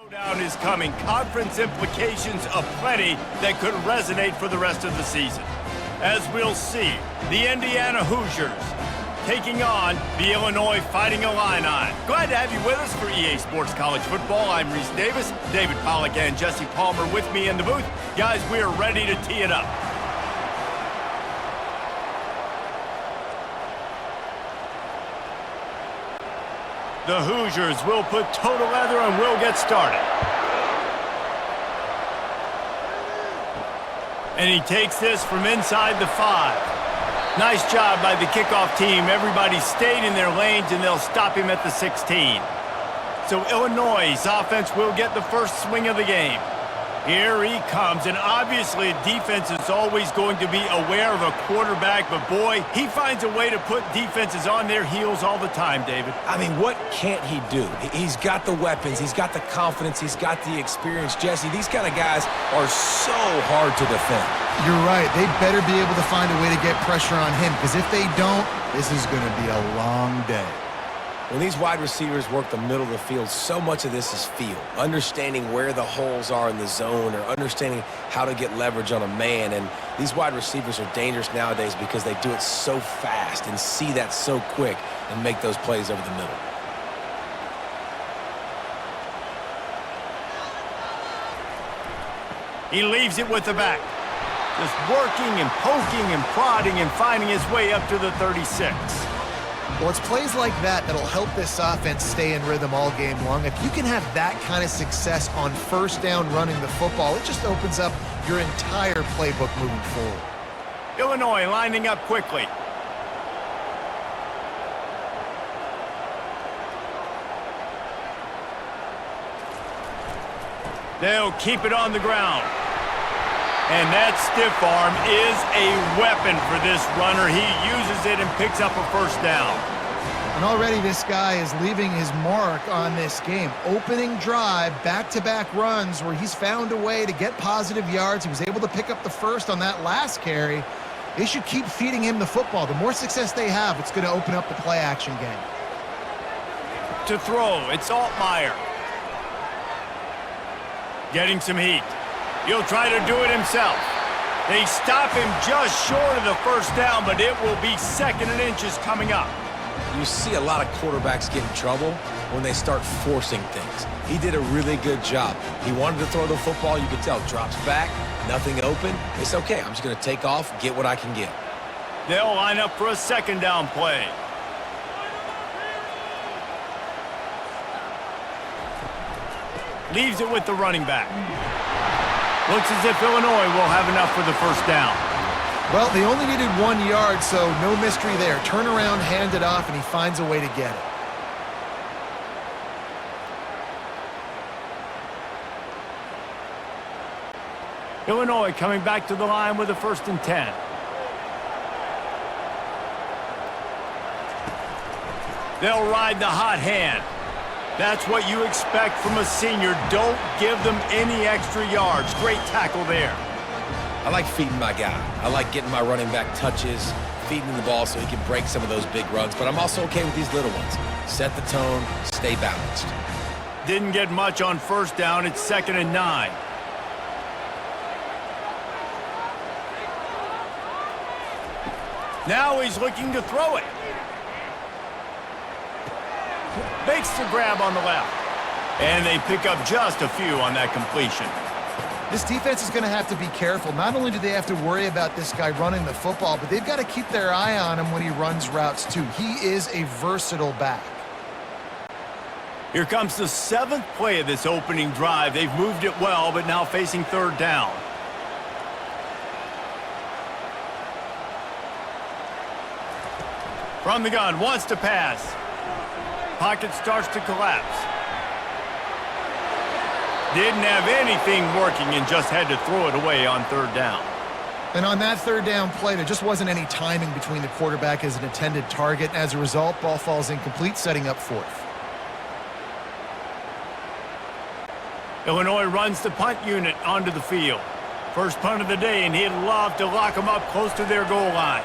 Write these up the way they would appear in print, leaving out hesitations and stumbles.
Showdown is coming. Conference implications aplenty that could resonate for the rest of the season. As we'll see, the Indiana Hoosiers taking on the Illinois Fighting Illini. Glad to have you with us for EA Sports College Football. I'm Reese Davis, David Pollack and Jesse Palmer with me in the booth. Guys, we are ready to tee it up. The Hoosiers will put total leather and we'll get started. And he takes this from inside the 5. Nice job by the kickoff team. Everybody stayed in their lanes, and they'll stop him at the 16. So Illinois' offense will get the first swing of the game. Here he comes, and obviously defense is always going to be aware of a quarterback, but boy, he finds a way to put defenses on their heels all the time, David. I mean, what can't he do? He's got the weapons, he's got the confidence, he's got the experience. Jesse, these kind of guys are so hard to defend. You're right. They better be able to find a way to get pressure on him, because if they don't, this is going to be a long day. When these wide receivers work the middle of the field, so much of this is feel. Understanding where the holes are in the zone, or understanding how to get leverage on a man. And these wide receivers are dangerous nowadays because they do it so fast and see that so quick and make those plays over the middle. He leaves it with the back. Just working and poking and prodding and finding his way up to the 36. Well, it's plays like that that'll help this offense stay in rhythm all game long. If you can have that kind of success on first down running the football, it just opens up your entire playbook moving forward. Illinois lining up quickly. They'll keep it on the ground. And that stiff arm is a weapon for this runner. He uses it and picks up a first down. And already this guy is leaving his mark on this game. Opening drive, back-to-back runs where he's found a way to get positive yards. He was able to pick up the first on that last carry. They should keep feeding him the football. The more success they have, it's going to open up the play-action game. To throw, it's Altmaier. Getting some heat. He'll try to do it himself. They stop him just short of the first down, but it will be second and inches coming up. You see a lot of quarterbacks get in trouble when they start forcing things. He did a really good job. He wanted to throw the football. You could tell. Drops back, nothing open. It's okay. I'm just going to take off, get what I can get. They'll line up for a second down play. Leaves it with the running back. Looks as if Illinois will have enough for the first down. Well, they only needed 1 yard, so no mystery there. Turn around, hand it off, and he finds a way to get it. Illinois coming back to the line with a 1st and 10. They'll ride the hot hand. That's what you expect from a senior. Don't give them any extra yards. Great tackle there. I like feeding my guy. I like getting my running back touches, feeding him the ball so he can break some of those big runs. But I'm also okay with these little ones. Set the tone, stay balanced. Didn't get much on first down. It's 2nd and 9. Now he's looking to throw it. Makes the grab on the left. And they pick up just a few on that completion. This defense is going to have to be careful. Not only do they have to worry about this guy running the football, but they've got to keep their eye on him when he runs routes too. He is a versatile back. Here comes the 7th play of this opening drive. They've moved it well, but now facing 3rd down. From the gun, wants to pass. Pocket starts to collapse. Didn't have anything working and just had to throw it away on 3rd down. And on that 3rd down play, there just wasn't any timing between the quarterback as an intended target. As a result, ball falls incomplete, setting up 4th. Illinois runs the punt unit onto the field. First punt of the day, and he'd love to lock them up close to their goal line.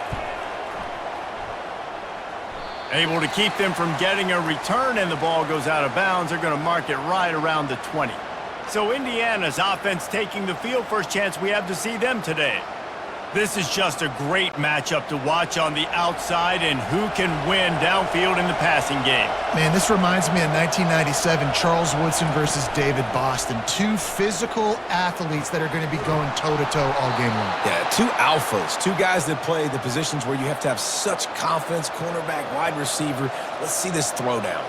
Able to keep them from getting a return, and the ball goes out of bounds. They're going to mark it right around the 20. So Indiana's offense taking the field. First chance we have to see them today. This is just a great matchup to watch on the outside, and who can win downfield in the passing game. Man, this reminds me of 1997, Charles Woodson versus David Boston. Two physical athletes that are going to be going toe-to-toe all game long. Yeah, two alphas, two guys that play the positions where you have to have such confidence, cornerback, wide receiver. Let's see this throwdown.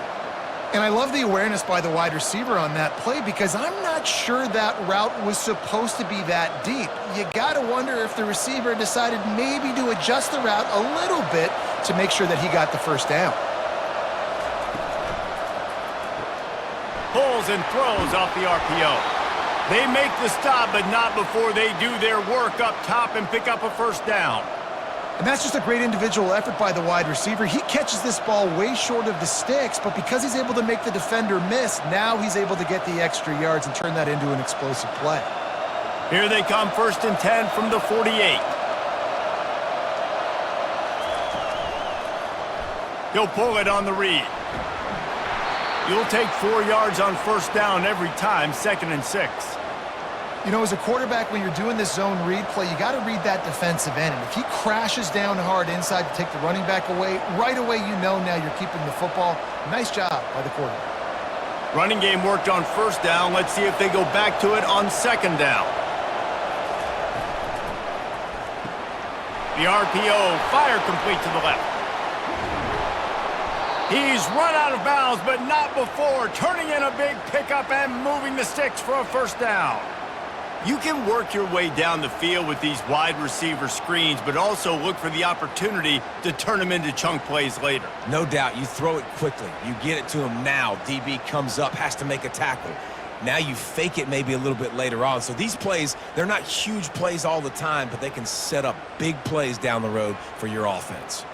And I love the awareness by the wide receiver on that play because I'm not sure that route was supposed to be that deep. You got to wonder if the receiver decided maybe to adjust the route a little bit to make sure that he got the first down. Pulls and throws off the RPO. They make the stop, but not before they do their work up top and pick up a first down. And that's just a great individual effort by the wide receiver. He catches this ball way short of the sticks, but because he's able to make the defender miss, now he's able to get the extra yards and turn that into an explosive play. Here they come, 1st and 10 from the 48. He'll pull it on the read. You'll take 4 yards on first down every time, 2nd and 6. You know, as a quarterback, when you're doing this zone read play, you got to read that defensive end. And if he crashes down hard inside to take the running back away, right away you know now you're keeping the football. Nice job by the quarterback. Running game worked on first down. Let's see if they go back to it on 2nd down. The RPO, fire complete to the left. He's run out of bounds, but not before turning in a big pickup and moving the sticks for a first down. You can work your way down the field with these wide receiver screens, but also look for the opportunity to turn them into chunk plays later. No doubt, you throw it quickly. You get it to him now. DB comes up, has to make a tackle. Now you fake it maybe a little bit later on. So these plays, they're not huge plays all the time, but they can set up big plays down the road for your offense.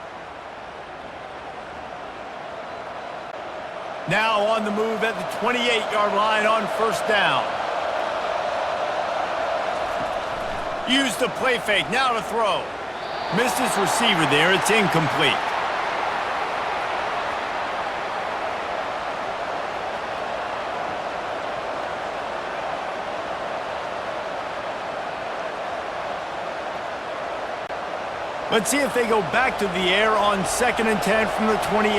Now on the move at the 28-yard line on first down. Use the play fake, now to throw. Missed his receiver there, it's incomplete. Let's see if they go back to the air on 2nd and 10 from the 28.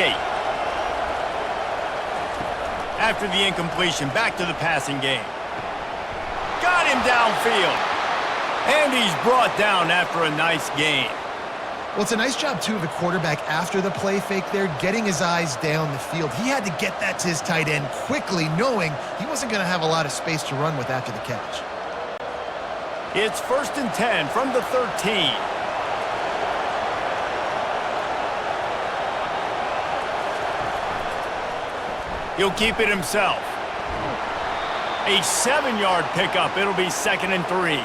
After the incompletion, back to the passing game. Got him downfield. And he's brought down after a nice gain. Well, it's a nice job, too, of the quarterback after the play fake there, getting his eyes down the field. He had to get that to his tight end quickly, knowing he wasn't going to have a lot of space to run with after the catch. It's 1st and 10 from the 13. He'll keep it himself. A 7-yard pickup. It'll be 2nd and 3.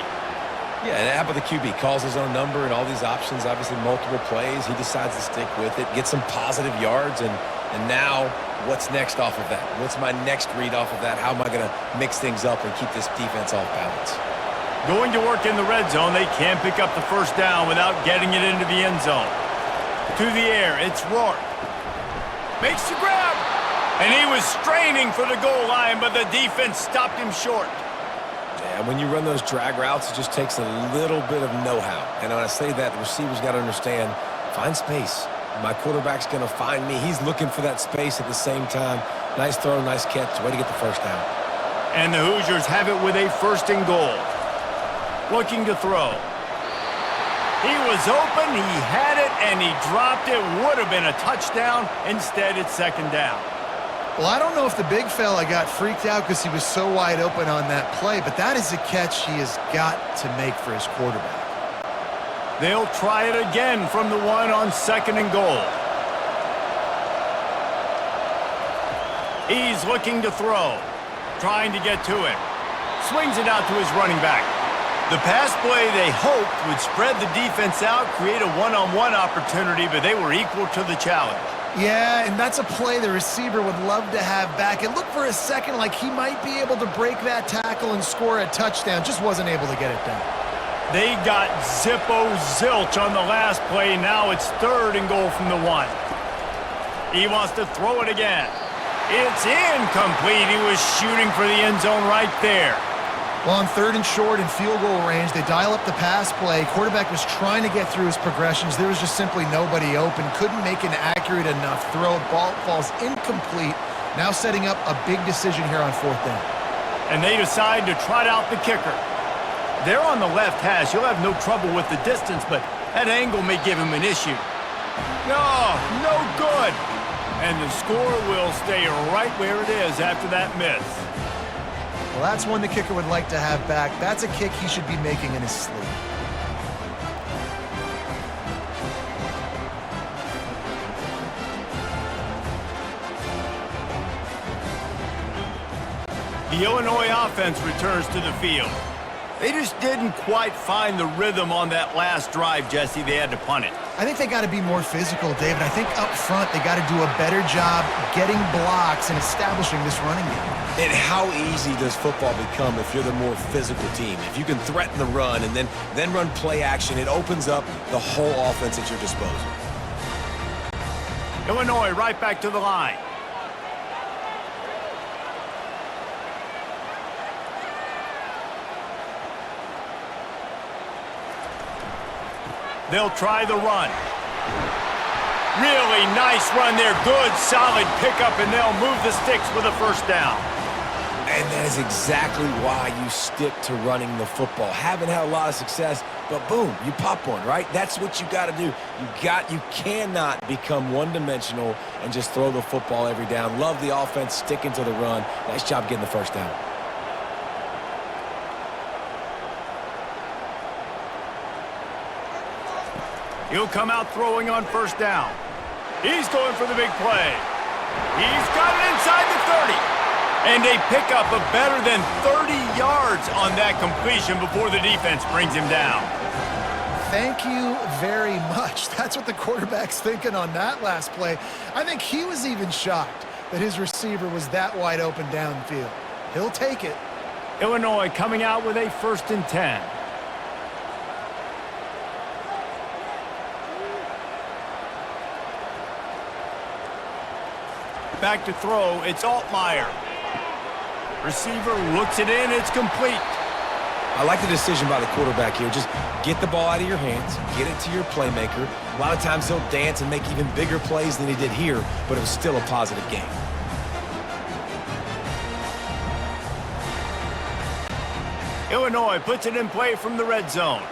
Yeah, and how about the QB? Calls his own number and all these options, obviously multiple plays. He decides to stick with it, get some positive yards, and now what's next off of that? What's my next read off of that? How am I going to mix things up and keep this defense off balance? Going to work in the red zone. They can't pick up the first down without getting it into the end zone. To the air, it's Rourke. Makes the grab. And he was straining for the goal line, but the defense stopped him short. Yeah, when you run those drag routes, it just takes a little bit of know-how. And when I say that, the receiver's got to understand, find space. My quarterback's going to find me. He's looking for that space at the same time. Nice throw, nice catch. Way to get the first down. And the Hoosiers have it with a 1st and goal. Looking to throw. He was open, he had it, and he dropped it. Would have been a touchdown. Instead, it's 2nd down. Well, I don't know if the big fella got freaked out because he was so wide open on that play, but that is a catch he has got to make for his quarterback. They'll try it again from the 1 on 2nd and goal. He's looking to throw, trying to get to it. Swings it out to his running back. The pass play they hoped would spread the defense out, create a one-on-one opportunity, but they were equal to the challenge. Yeah, and that's a play the receiver would love to have back. It looked for a second like he might be able to break that tackle and score a touchdown. Just wasn't able to get it done. They got zilch on the last play. Now it's 3rd and goal from the 1. He wants to throw it again. It's incomplete. He was shooting for the end zone right there. Well, on 3rd and short and field goal range, they dial up the pass play. Quarterback was trying to get through his progressions. There was just simply nobody open. Couldn't make an accurate enough throw. Ball falls incomplete. Now setting up a big decision here on 4th down. And they decide to trot out the kicker. They're on the left hash. He'll have no trouble with the distance, but that angle may give him an issue. No good. And the score will stay right where it is after that miss. Well, that's one the kicker would like to have back. That's a kick he should be making in his sleep. The Illinois offense returns to the field. They just didn't quite find the rhythm on that last drive, Jesse. They had to punt it. I think they got to be more physical, David. I think up front they got to do a better job getting blocks and establishing this running game. And how easy does football become if you're the more physical team? If you can threaten the run and then run play action, it opens up the whole offense at your disposal. Illinois right back to the line. They'll try the run. Really nice run there. Good, solid pickup, and they'll move the sticks with a 1st down. And that is exactly why you stick to running the football. Haven't had a lot of success, but boom, you pop one, right? That's what you got to do. You cannot become one-dimensional and just throw the football every down. Love the offense sticking to the run. Nice job getting the 1st down. He'll come out throwing on 1st down. He's going for the big play. He's got it inside the 30. And a pickup of better than 30 yards on that completion before the defense brings him down. Thank you very much. That's what the quarterback's thinking on that last play. I think he was even shocked that his receiver was that wide open downfield. He'll take it. Illinois coming out with a 1st and 10. Back to throw, it's Altmaier. Receiver looks it in, it's complete. I like the decision by the quarterback here. Just get the ball out of your hands, get it to your playmaker. A lot of times he'll dance and make even bigger plays than he did here, but it was still a positive game. Illinois puts it in play from the red zone.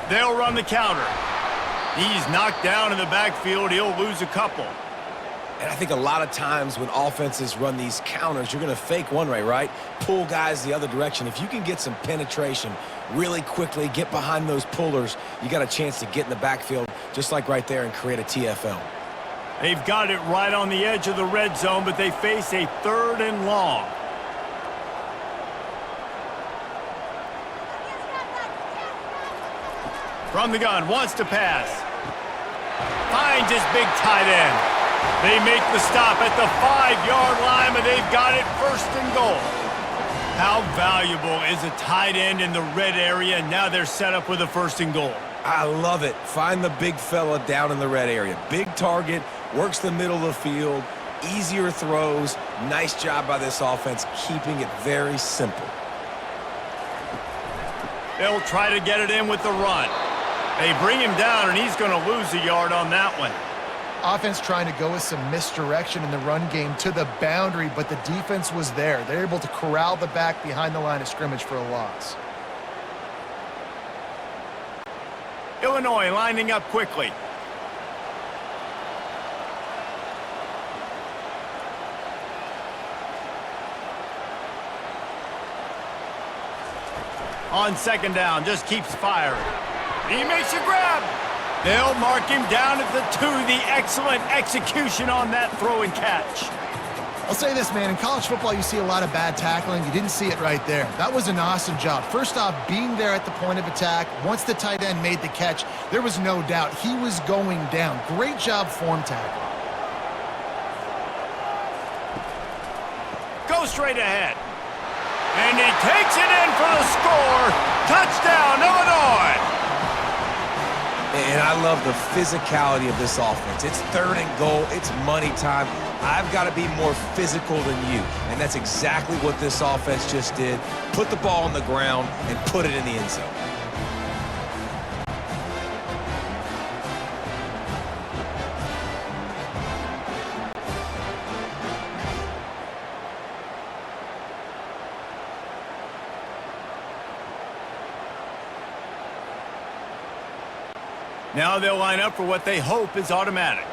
They'll run the counter. He's knocked down in the backfield. He'll lose a couple. And I think a lot of times when offenses run these counters, you're going to fake one way, right? Pull guys the other direction. If you can get some penetration really quickly, get behind those pullers, you got a chance to get in the backfield, just like right there, and create a TFL. They've got it right on the edge of the red zone, but they face a 3rd and long. From the gun, wants to pass. Finds his big tight end. They make the stop at the 5-yard line, but they've got it 1st and goal. How valuable is a tight end in the red area? Now they're set up with a 1st and goal. I love it. Find the big fella down in the red area. Big target, works the middle of the field, easier throws. Nice job by this offense, keeping it very simple. They'll try to get it in with the run. They bring him down, and he's going to lose a yard on that one. Offense trying to go with some misdirection in the run game to the boundary, but the defense was there. They're able to corral the back behind the line of scrimmage for a loss. Illinois lining up quickly. On 2nd down, just keeps firing. He makes a grab. They'll mark him down at the 2. The excellent execution on that throw and catch. I'll say this, man. In college football, you see a lot of bad tackling. You didn't see it right there. That was an awesome job. First off, being there at the point of attack. Once the tight end made the catch, there was no doubt he was going down. Great job form tackling. Go straight ahead. And he takes it in for the score. Touchdown, Illinois. And I love the physicality of this offense. It's 3rd and goal. It's money time. I've got to be more physical than you. And that's exactly what this offense just did. Put the ball on the ground and put it in the end zone. Now they'll line up for what they hope is automatic.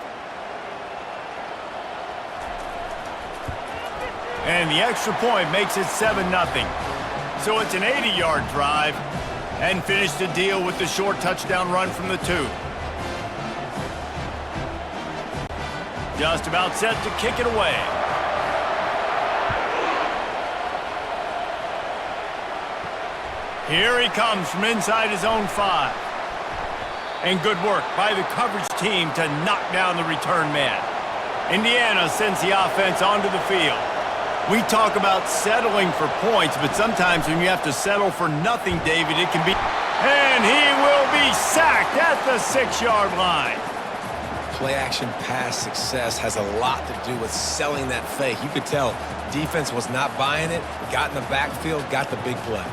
And the extra point makes it 7-0. So it's an 80-yard drive and finish the deal with the short touchdown run from the 2. Just about set to kick it away. Here he comes from inside his own 5. And good work by the coverage team to knock down the return man. Indiana sends the offense onto the field. We talk about settling for points, but sometimes when you have to settle for nothing, David, it can be... And he will be sacked at the 6-yard line. Play-action pass success has a lot to do with selling that fake. You could tell defense was not buying it, got in the backfield, got the big play.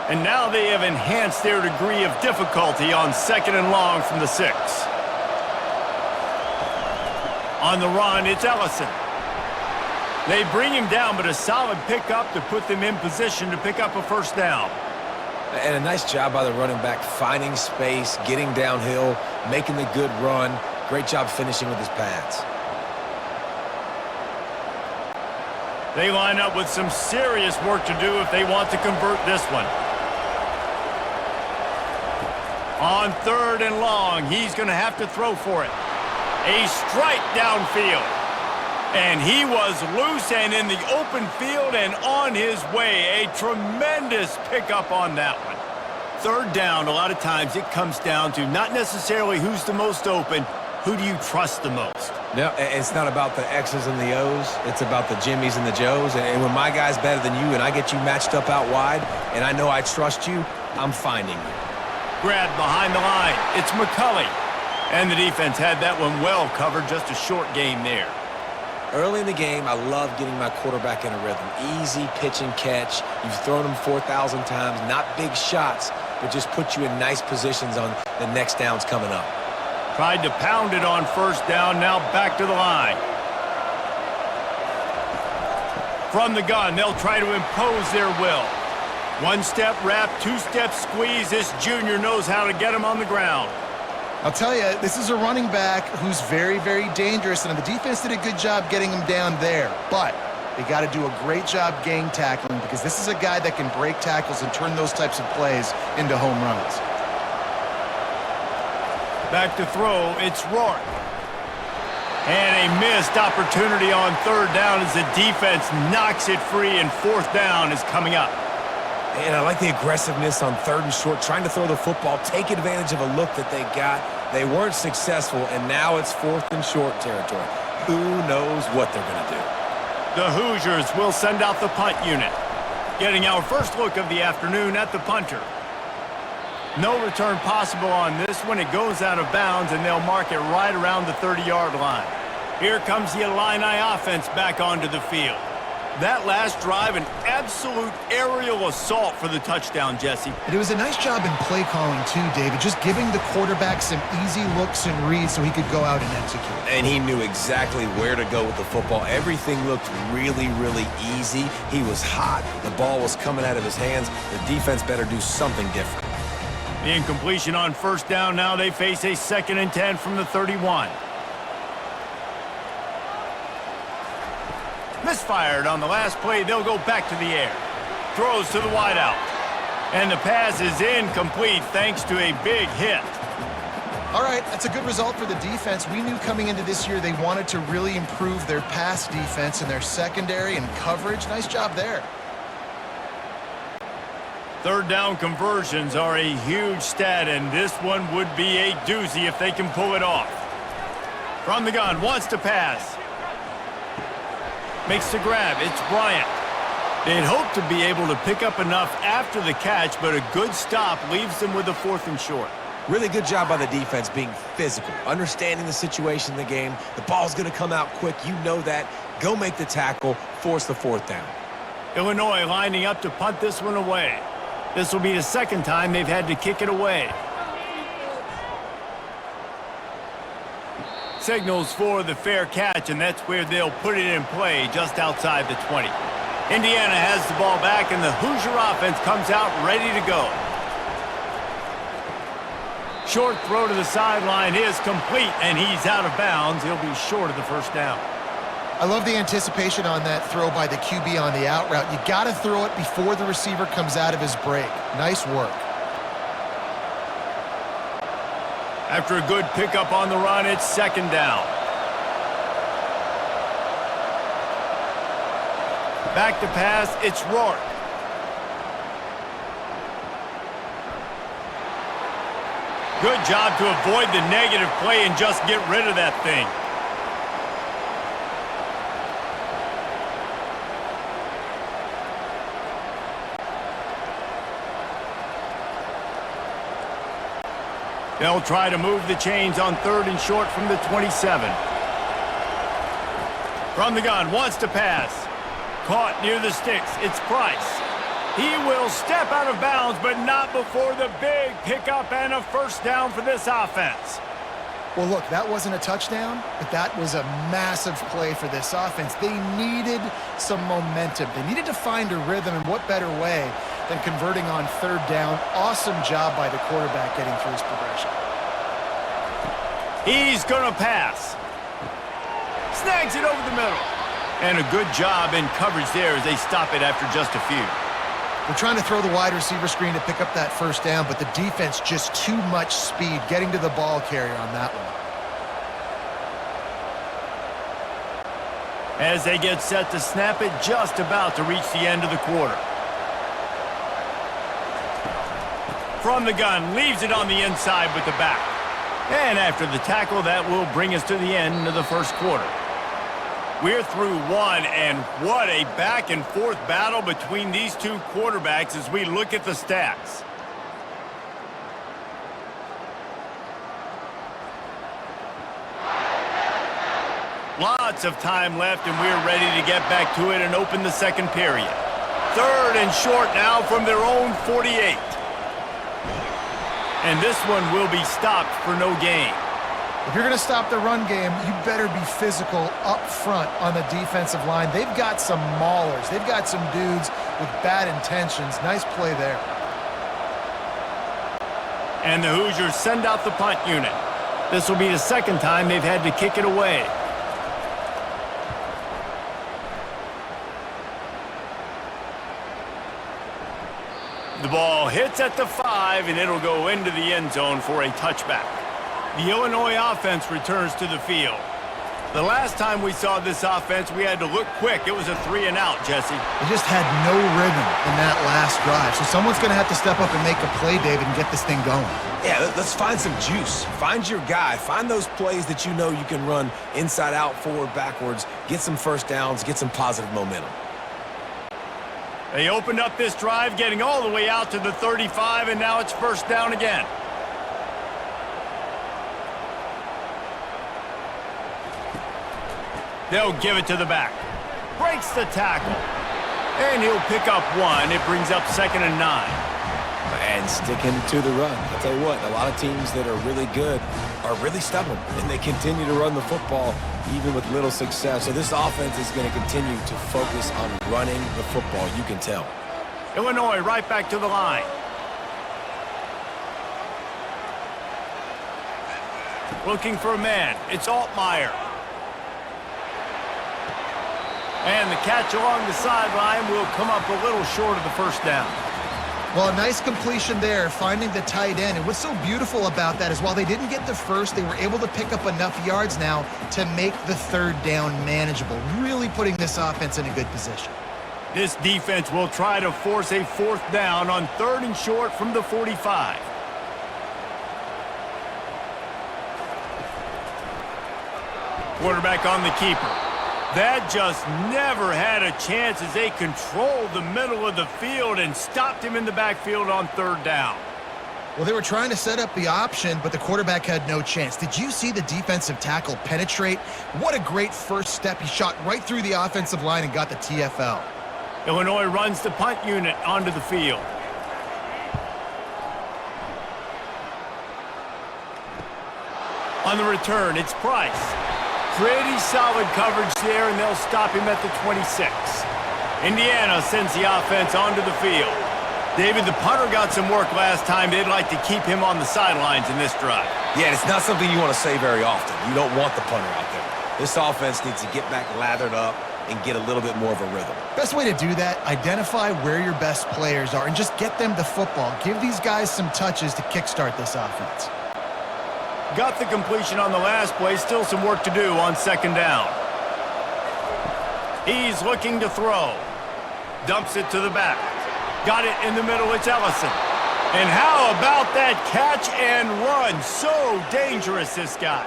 And now they have enhanced their degree of difficulty on 2nd and long from the 6. On the run, it's Ellison. They bring him down, but a solid pickup to put them in position to pick up a 1st down. And a nice job by the running back, finding space, getting downhill, making the good run. Great job finishing with his pads. They line up with some serious work to do if they want to convert this one. On 3rd and long, he's going to have to throw for it. A strike downfield. And he was loose and in the open field and on his way. A tremendous pickup on that one. 3rd down, a lot of times it comes down to not necessarily who's the most open, who do you trust the most? No, it's not about the X's and the O's. It's about the Jimmys and the Joes. And when my guy's better than you and I get you matched up out wide and I know I trust you, I'm finding you. Grabbed behind the line. It's McCulley. And the defense had that one well covered. Just a short game there. Early in the game, I love getting my quarterback in a rhythm. Easy pitch and catch. You've thrown him 4,000 times. Not big shots, but just put you in nice positions on the next downs coming up. Tried to pound it on 1st down. Now back to the line. From the gun, they'll try to impose their will. 1-step wrap, 2-step squeeze. This junior knows how to get him on the ground. I'll tell you, this is a running back who's very, very dangerous, and the defense did a good job getting him down there. But they got to do a great job gang tackling because this is a guy that can break tackles and turn those types of plays into home runs. Back to throw, it's Rourke. And a missed opportunity on 3rd down as the defense knocks it free, and 4th down is coming up. And I like the aggressiveness on 3rd and short, trying to throw the football, take advantage of a look that they got. They weren't successful, and now it's 4th and short territory. Who knows what they're going to do? The Hoosiers will send out the punt unit. Getting our first look of the afternoon at the punter. No return possible on this one. It goes out of bounds, and they'll mark it right around the 30-yard line. Here comes the Illini offense back onto the field. That last drive, an absolute aerial assault for the touchdown, Jesse. And it was a nice job in play calling, too, David, just giving the quarterback some easy looks and reads so he could go out and execute. And he knew exactly where to go with the football. Everything looked really, really easy. He was hot. The ball was coming out of his hands. The defense better do something different. The incompletion on 1st down. Now they face a 2nd and 10 from the 31. Misfired on the last play. They'll go back to the air. Throws to the wideout. And the pass is incomplete thanks to a big hit. All right, that's a good result for the defense. We knew coming into this year they wanted to really improve their pass defense and their secondary and coverage. Nice job there. 3rd down conversions are a huge stat, and this one would be a doozy if they can pull it off. From the gun, wants to pass. Makes the grab. It's Bryant. They'd hope to be able to pick up enough after the catch, but a good stop leaves them with a 4th and short. Really good job by the defense being physical, understanding the situation in the game. The ball's going to come out quick. You know that. Go make the tackle, force the 4th down. Illinois lining up to punt this one away. This will be the 2nd time they've had to kick it away. Signals for the fair catch, and that's where they'll put it in play just outside the 20. Indiana has the ball back, and the Hoosier offense comes out ready to go. Short throw to the sideline is complete, and he's out of bounds. He'll be short of the 1st down. I love the anticipation on that throw by the QB on the out route. You got to throw it before the receiver comes out of his break. Nice work. After a good pickup on the run, it's 2nd down. Back to pass, it's Rourke. Good job to avoid the negative play and just get rid of that thing. They'll try to move the chains on 3rd and short from the 27. From the gun, wants to pass. Caught near the sticks. It's Price. He will step out of bounds, but not before the big pickup and a 1st down for this offense. Well, look, that wasn't a touchdown, but that was a massive play for this offense. They needed some momentum. They needed to find a rhythm, and what better way than converting on 3rd down. Awesome job by the quarterback getting through his progression. He's going to pass. Snags it over the middle. And a good job in coverage there as they stop it after just a few. They're trying to throw the wide receiver screen to pick up that 1st down, but the defense just too much speed getting to the ball carrier on that one. As they get set to snap it, just about to reach the end of the quarter. From the gun, leaves it on the inside with the back. And after the tackle, that will bring us to the end of the 1st quarter. We're through one, and what a back-and-forth battle between these two quarterbacks as we look at the stats. Lots of time left, and we're ready to get back to it and open the 2nd period. 3rd and short now from their own 48. And this one will be stopped for no gain. If you're going to stop the run game, you better be physical up front on the defensive line. They've got some maulers. They've got some dudes with bad intentions. Nice play there. And the Hoosiers send out the punt unit. This will be the 2nd time they've had to kick it away. The ball hits at the 5, and it'll go into the end zone for a touchback. The Illinois offense returns to the field. The last time we saw this offense, we had to look quick. It was a 3-and-out, Jesse. They just had no rhythm in that last drive. So someone's going to have to step up and make a play, David, and get this thing going. Yeah, let's find some juice. Find your guy. Find those plays that you know you can run inside out, forward, backwards. Get some 1st downs. Get some positive momentum. They opened up this drive, getting all the way out to the 35, and now it's 1st down again. They'll give it to the back. Breaks the tackle. And he'll pick up 1. It brings up 2nd and 9. And sticking to the run. I'll tell you what, a lot of teams that are really good are really stubborn, and they continue to run the football even with little success. So this offense is going to continue to focus on running the football, you can tell. Illinois right back to the line. Looking for a man. It's Altmaier. And the catch along the sideline will come up a little short of the 1st down. Well, a nice completion there, finding the tight end. And what's so beautiful about that is while they didn't get the 1st, they were able to pick up enough yards now to make the 3rd down manageable, really putting this offense in a good position. This defense will try to force a 4th down on 3rd and short from the 45. Quarterback on the keeper. That just never had a chance as they controlled the middle of the field and stopped him in the backfield on third down. Well, they were trying to set up the option, but the quarterback had no chance. Did you see the defensive tackle penetrate? What a great first step. He shot right through the offensive line and got the TFL. Illinois runs the punt unit onto the field. On the return, it's Price. Pretty solid coverage there, and they'll stop him at the 26. Indiana sends the offense onto the field. David, the punter got some work last time. They'd like to keep him on the sidelines in this drive. Yeah, it's not something you want to say very often. You don't want the punter out there. This offense needs to get back lathered up and get a little bit more of a rhythm. Best way to do that, identify where your best players are and just get them the football. Give these guys some touches to kickstart this offense. Got the completion on the last play. Still some work to do on second down. He's looking to throw. Dumps it to the back. Got it in the middle. It's Ellison. And how about that catch and run? So dangerous, this guy.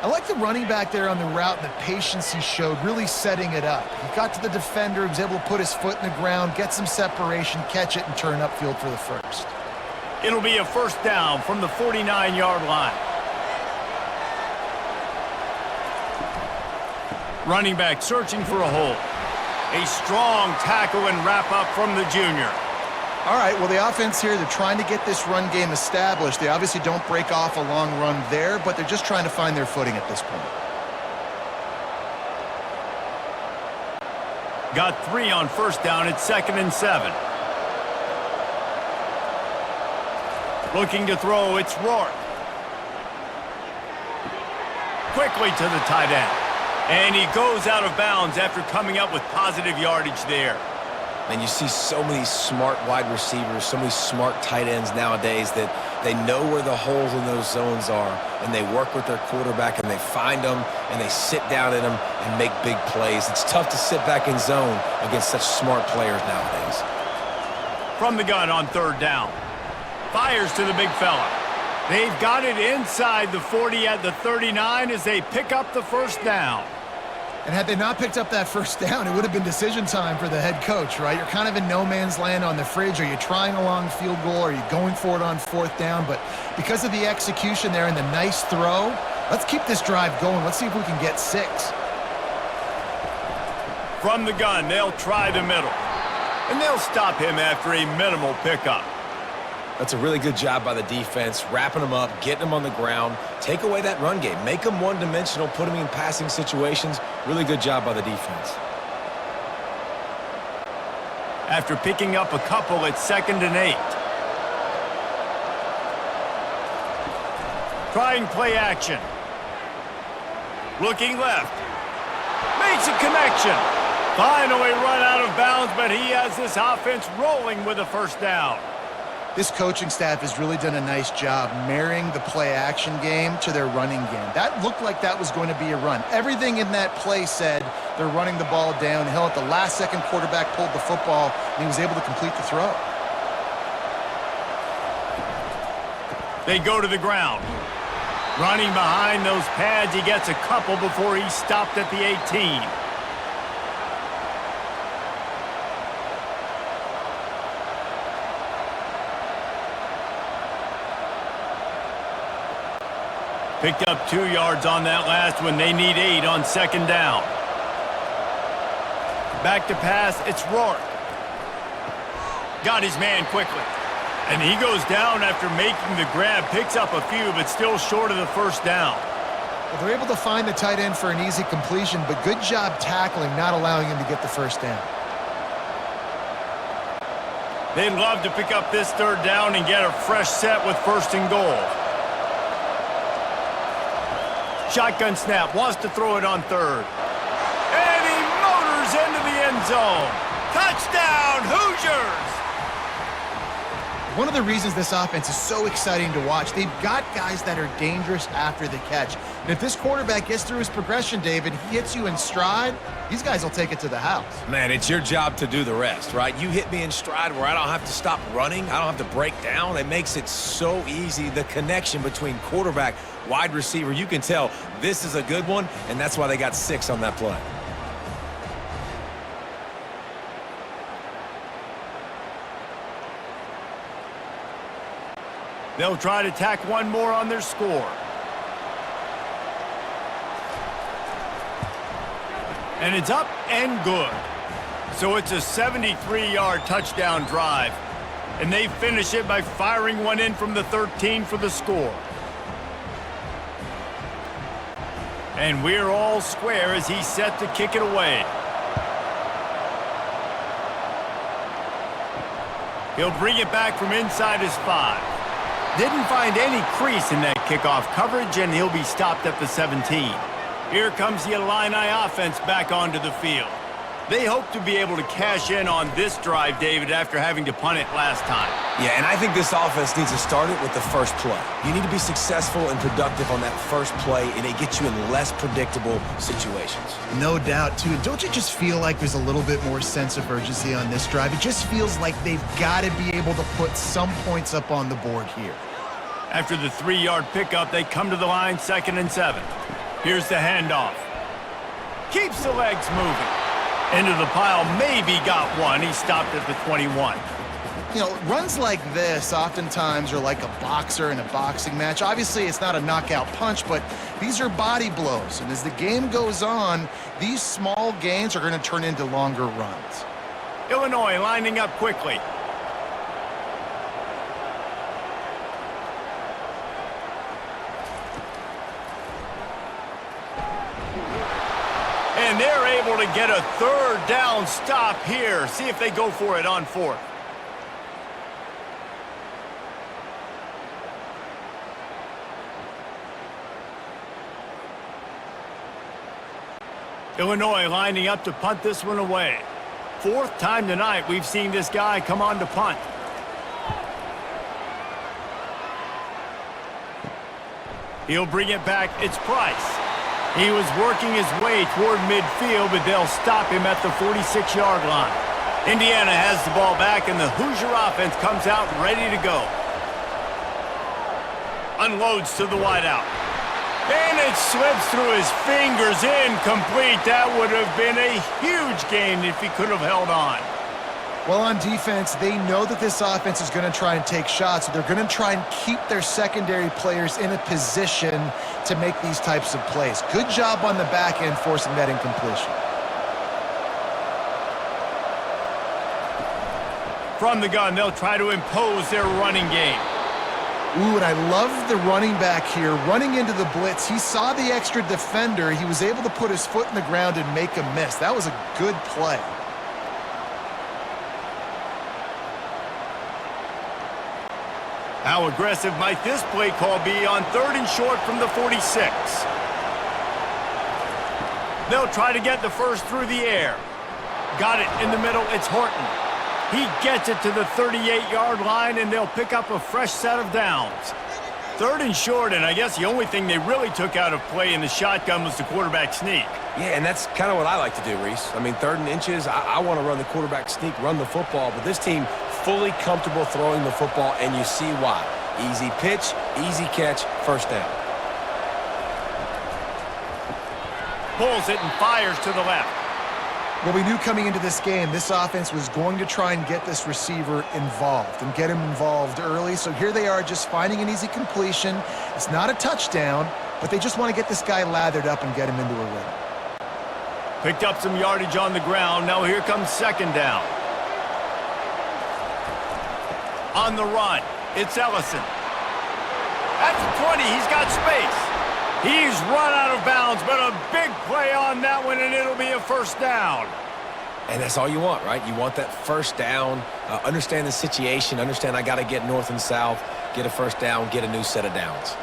I like the running back there on the route and the patience he showed, really setting it up. He got to the defender, he was able to put his foot in the ground, get some separation, catch it, and turn upfield for the first. It'll be a first down from the 49-yard line. Running back searching for a hole. A strong tackle and wrap up from the junior. All right, well, the offense here, they're trying to get this run game established. They obviously don't break off a long run there, but they're just trying to find their footing at this point. Got 3 on first down. It's 2nd and 7. Looking to throw. It's Rourke. Quickly to the tight end. And he goes out of bounds after coming up with positive yardage there. And you see so many smart wide receivers, so many smart tight ends nowadays that they know where the holes in those zones are, and they work with their quarterback, and they find them, and they sit down in them and make big plays. It's tough to sit back in zone against such smart players nowadays. From the gun on third down. Fires to the big fella. They've got it inside the 40 at the 39 as they pick up the first down. And had they not picked up that first down, it would have been decision time for the head coach, right? You're kind of in no man's land on the fridge. Are you trying a long field goal? Are you going for it on fourth down? But because of the execution there and the nice throw, let's keep this drive going. Let's see if we can get 6. From the gun, they'll try the middle. And they'll stop him after a minimal pickup. That's a really good job by the defense, wrapping them up, getting them on the ground, take away that run game, make them one-dimensional, put them in passing situations. Really good job by the defense. After picking up a couple, it's 2nd and 8. Trying play action. Looking left. Makes a connection. Finally run out of bounds, but he has this offense rolling with a first down. This coaching staff has really done a nice job marrying the play-action game to their running game. That looked like that was going to be a run. Everything in that play said they're running the ball downhill. At the last second, quarterback pulled the football, and he was able to complete the throw. They go to the ground. Running behind those pads, he gets a couple before he's stopped at the 18. Picked up 2 yards on that last one. They need 8 on second down. Back to pass. It's Rourke. Got his man quickly. And he goes down after making the grab. Picks up a few, but still short of the first down. Well, they're able to find the tight end for an easy completion, but good job tackling, not allowing him to get the first down. They'd love to pick up this third down and get a fresh set with 1st and goal. Shotgun snap, wants to throw it on third. And he motors into the end zone. Touchdown, Hoosiers! One of the reasons this offense is so exciting to watch, they've got guys that are dangerous after the catch. And if this quarterback gets through his progression, David, he hits you in stride, these guys will take it to the house. Man, it's your job to do the rest, right? You hit me in stride where I don't have to stop running. I don't have to break down. It makes it so easy. The connection between quarterback, wide receiver, you can tell this is a good one, and that's why they got 6 on that play. They'll try to tack one more on their score. And it's up and good. So it's a 73-yard touchdown drive. And they finish it by firing one in from the 13 for the score. And we're all square as he's set to kick it away. He'll bring it back from inside his 5. Didn't find any crease in that kickoff coverage, and he'll be stopped at the 17. Here comes the Illini offense back onto the field. They hope to be able to cash in on this drive, David, after having to punt it last time. Yeah, and I think this offense needs to start it with the first play. You need to be successful and productive on that first play, and it gets you in less predictable situations. No doubt, too. Don't you just feel like there's a little bit more sense of urgency on this drive? It just feels like they've got to be able to put some points up on the board here. After the 3-yard pickup, they come to the line 2nd and 7. Here's the handoff. Keeps the legs moving. Into the pile, maybe got one. He stopped at the 21. You know, runs like this oftentimes are like a boxer in a boxing match. Obviously, it's not a knockout punch, but these are body blows. And as the game goes on, these small gains are going to turn into longer runs. Illinois lining up quickly. And they're able to get a 3rd down stop here. See if they go for it on 4th. Illinois lining up to punt this one away. 4th time tonight we've seen this guy come on to punt. He'll bring it back. It's Price. He was working his way toward midfield, but they'll stop him at the 46-yard line. Indiana has the ball back, and the Hoosier offense comes out ready to go. Unloads to the wideout. And it slips through his fingers, incomplete. That would have been a huge gain if he could have held on. Well, on defense, they know that this offense is going to try and take shots. So they're going to try and keep their secondary players in a position to make these types of plays. Good job on the back end forcing that incompletion. From the gun, they'll try to impose their running game. Ooh, and I love the running back here. Running into the blitz, he saw the extra defender. He was able to put his foot in the ground and make a miss. That was a good play. How aggressive might this play call be on 3rd and short from the 46? They'll try to get the first through the air. Got it in the middle. It's Horton. He gets it to the 38-yard line, and they'll pick up a fresh set of downs. 3rd and short, and I guess the only thing they really took out of play in the shotgun was the quarterback sneak. Yeah, and that's kind of what I like to do, Reese. I mean, 3rd and inches, I want to run the quarterback sneak, run the football, but this team fully comfortable throwing the football, and you see why. Easy pitch, easy catch, 1st down. Pulls it and fires to the left. Well, we knew coming into this game, this offense was going to try and get this receiver involved and get him involved early. So here they are just finding an easy completion. It's not a touchdown, but they just want to get this guy lathered up and get him into a rhythm. Picked up some yardage on the ground. Now here comes 2nd down. On the run, it's Ellison. At the 20, he's got space. He's run out of bounds, but a big play on that one, and it'll be a 1st down. And that's all you want, right? You want that 1st down, understand the situation, understand I got to get north and south, get a 1st down, get a new set of downs.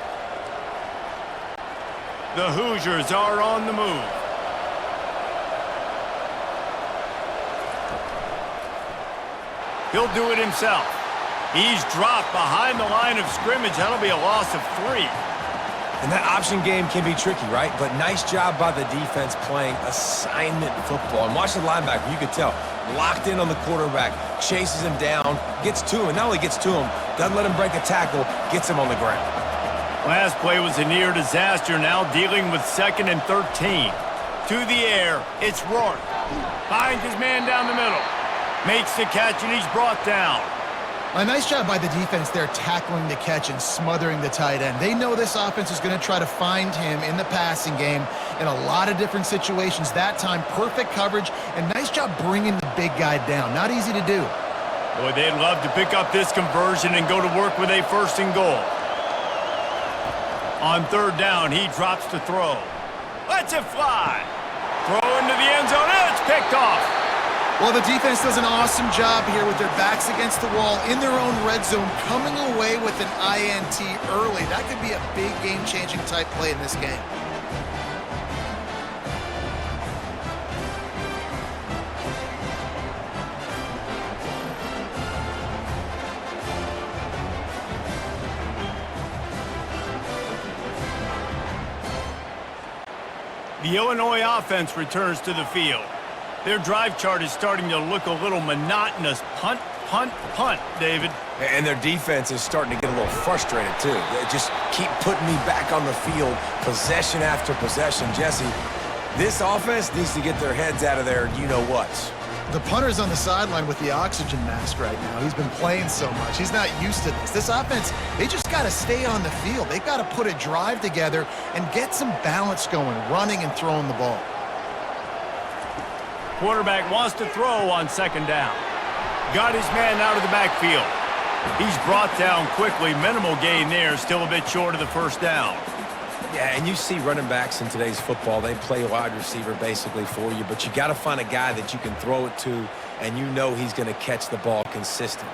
The Hoosiers are on the move. He'll do it himself. He's dropped behind the line of scrimmage. That'll be a loss of 3. And that option game can be tricky, right? But nice job by the defense playing assignment football. And watch the linebacker. You could tell. Locked in on the quarterback. Chases him down. Gets to him. And not only gets to him, doesn't let him break a tackle. Gets him on the ground. Last play was a near disaster. Now dealing with 2nd and 13. To the air. It's Rourke. Finds his man down the middle. Makes the catch, and he's brought down. A nice job by the defense there tackling the catch and smothering the tight end. They know this offense is going to try to find him in the passing game in a lot of different situations. That time, perfect coverage, and nice job bringing the big guy down. Not easy to do. Boy, they'd love to pick up this conversion and go to work with a 1st and goal. On 3rd down, he drops to throw. Lets it fly. Throw into the end zone, and it's picked off. Well, the defense does an awesome job here with their backs against the wall in their own red zone, coming away with an INT early. That could be a big game-changing type play in this game. The Illinois offense returns to the field. Their drive chart is starting to look a little monotonous. Punt, punt, punt, David. And their defense is starting to get a little frustrated, too. They just keep putting me back on the field, possession after possession. Jesse, this offense needs to get their heads out of their you-know-whats. The punter's on the sideline with the oxygen mask right now. He's been playing so much. He's not used to this. This offense, they just got to stay on the field. They've got to put a drive together and get some balance going, running and throwing the ball. Quarterback wants to throw on 2nd down. Got his man out of the backfield. He's brought down quickly. Minimal gain there. Still a bit short of the 1st down. Yeah, and you see running backs in today's football, they play wide receiver basically for you, but you got to find a guy that you can throw it to, and you know he's going to catch the ball consistently.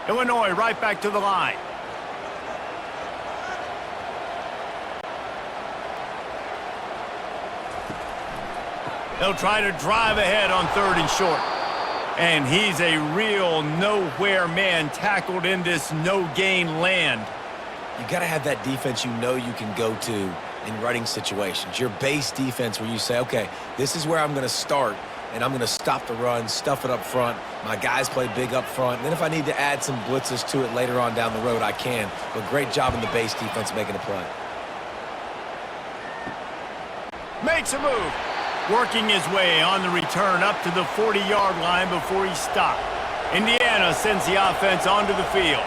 Illinois right back to the line. They'll try to drive ahead on 3rd and short. And he's a real nowhere man tackled in this no-gain land. You got to have that defense you know you can go to in running situations. Your base defense where you say, okay, this is where I'm going to start, and I'm going to stop the run, stuff it up front. My guys play big up front. And then if I need to add some blitzes to it later on down the road, I can. But great job in the base defense making a play. Makes a move. Working his way on the return up to the 40-yard line before he stopped. Indiana sends the offense onto the field.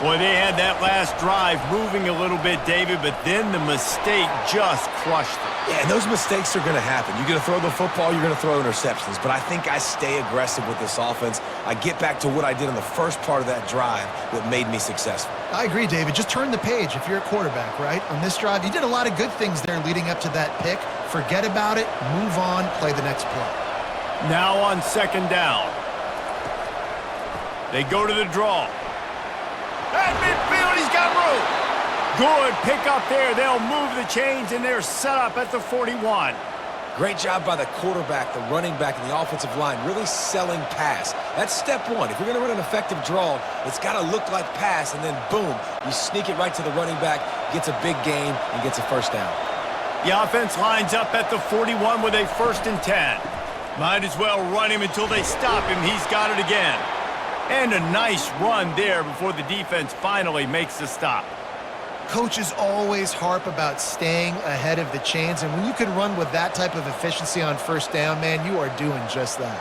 Boy, they had that last drive moving a little bit, David, but then the mistake just crushed them. Yeah, and those mistakes are going to happen. You're going to throw the football, you're going to throw interceptions. But I think I stay aggressive with this offense. I get back to what I did in the first part of that drive that made me successful. I agree, David. Just turn the page if you're a quarterback, right? On this drive, you did a lot of good things there leading up to that pick. Forget about it, move on, play the next play. Now on 2nd down. They go to the draw. At midfield, he's got room. Good pick up there. They'll move the chains, and they're set up at the 41. Great job by the quarterback, the running back, and the offensive line, really selling pass. That's step one. If you're going to run an effective draw, it's got to look like pass, and then boom, you sneak it right to the running back, gets a big gain, and gets a 1st down. The offense lines up at the 41 with a 1st and 10. Might as well run him until they stop him. He's got it again. And a nice run there before the defense finally makes the stop. Coaches always harp about staying ahead of the chains, and when you can run with that type of efficiency on 1st down, man, you are doing just that.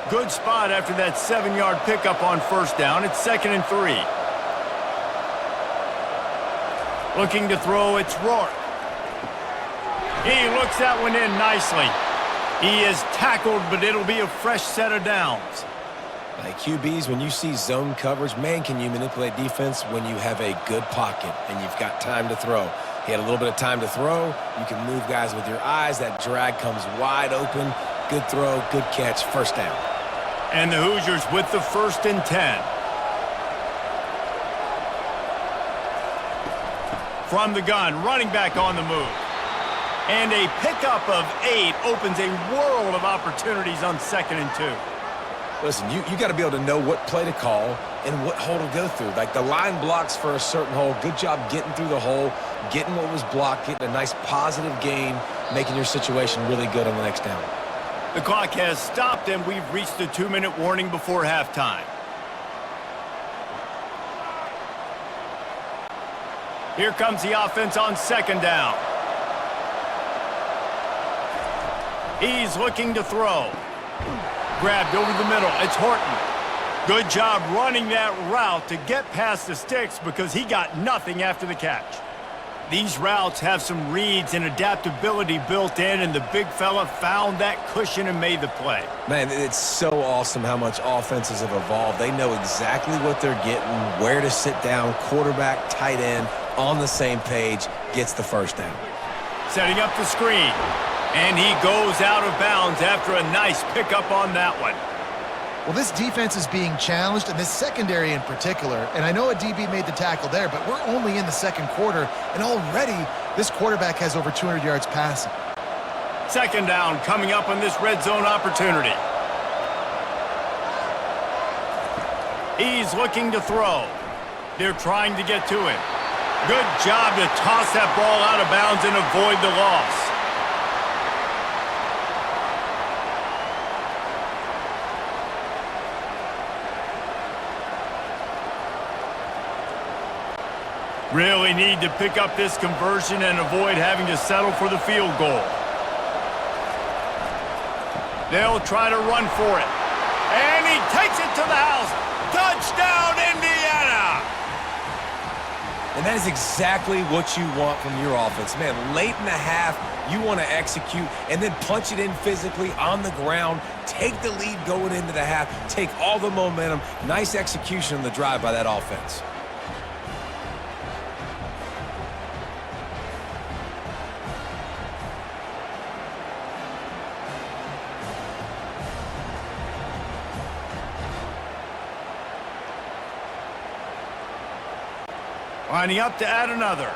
Good spot after that 7-yard pickup on 1st down. It's 2nd and 3. Looking to throw, it's Rourke. He looks that one in nicely. He is tackled, but it'll be a fresh set of downs. Like QBs, when you see zone coverage, man, can you manipulate defense when you have a good pocket and you've got time to throw. He had a little bit of time to throw. You can move guys with your eyes. That drag comes wide open. Good throw, good catch, 1st down. And the Hoosiers with the 1st and 10. From the gun, running back on the move. And a pickup of 8 opens a world of opportunities on 2nd and 2. Listen, you got to be able to know what play to call and what hole to go through. Like the line blocks for a certain hole. Good job getting through the hole, getting what was blocked, getting a nice positive gain, making your situation really good on the next down. The clock has stopped, and we've reached the 2-minute warning before halftime. Here comes the offense on second down. He's looking to throw. Grabbed over the middle. It's Horton. Good job running that route to get past the sticks because he got nothing after the catch. These routes have some reads and adaptability built in, and the big fella found that cushion and made the play. Man, it's so awesome how much offenses have evolved. They know exactly what they're getting, where to sit down, quarterback, tight end, on the same page, gets the first down. Setting up the screen, and he goes out of bounds after a nice pickup on that one. Well, this defense is being challenged, and this secondary in particular. And I know a DB made the tackle there, but we're only in the second quarter, and already this quarterback has over 200 yards passing. Second down coming up on this red zone opportunity. He's looking to throw. They're trying to get to him. Good job to toss that ball out of bounds and avoid the loss. Really need to pick up this conversion and avoid having to settle for the field goal. They'll try to run for it. And he takes it to the house. Touchdown, Indiana! And that is exactly what you want from your offense. Man, late in the half, you want to execute and then punch it in physically on the ground, take the lead going into the half, take all the momentum. Nice execution on the drive by that offense. Lining up to add another.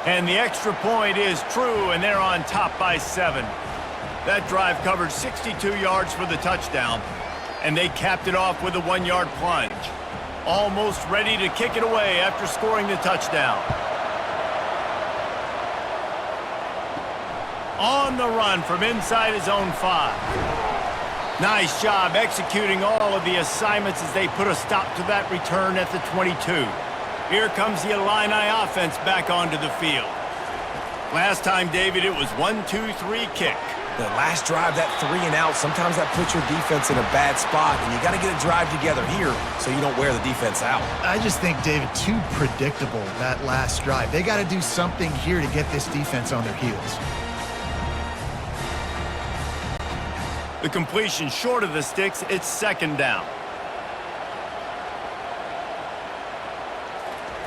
And the extra point is true, and they're on top by 7. That drive covered 62 yards for the touchdown, and they capped it off with a 1-yard plunge. Almost ready to kick it away after scoring the touchdown. On the run from inside his own 5. Nice job executing all of the assignments as they put a stop to that return at the 22. Here comes the Illini offense back onto the field. Last time, David, it was 1-2-3 kick. The last drive, that 3 and out, sometimes that puts your defense in a bad spot, and you got to get a drive together here so you don't wear the defense out. I just think, David, too predictable, that last drive. They got to do something here to get this defense on their heels. The completion short of the sticks, it's second down.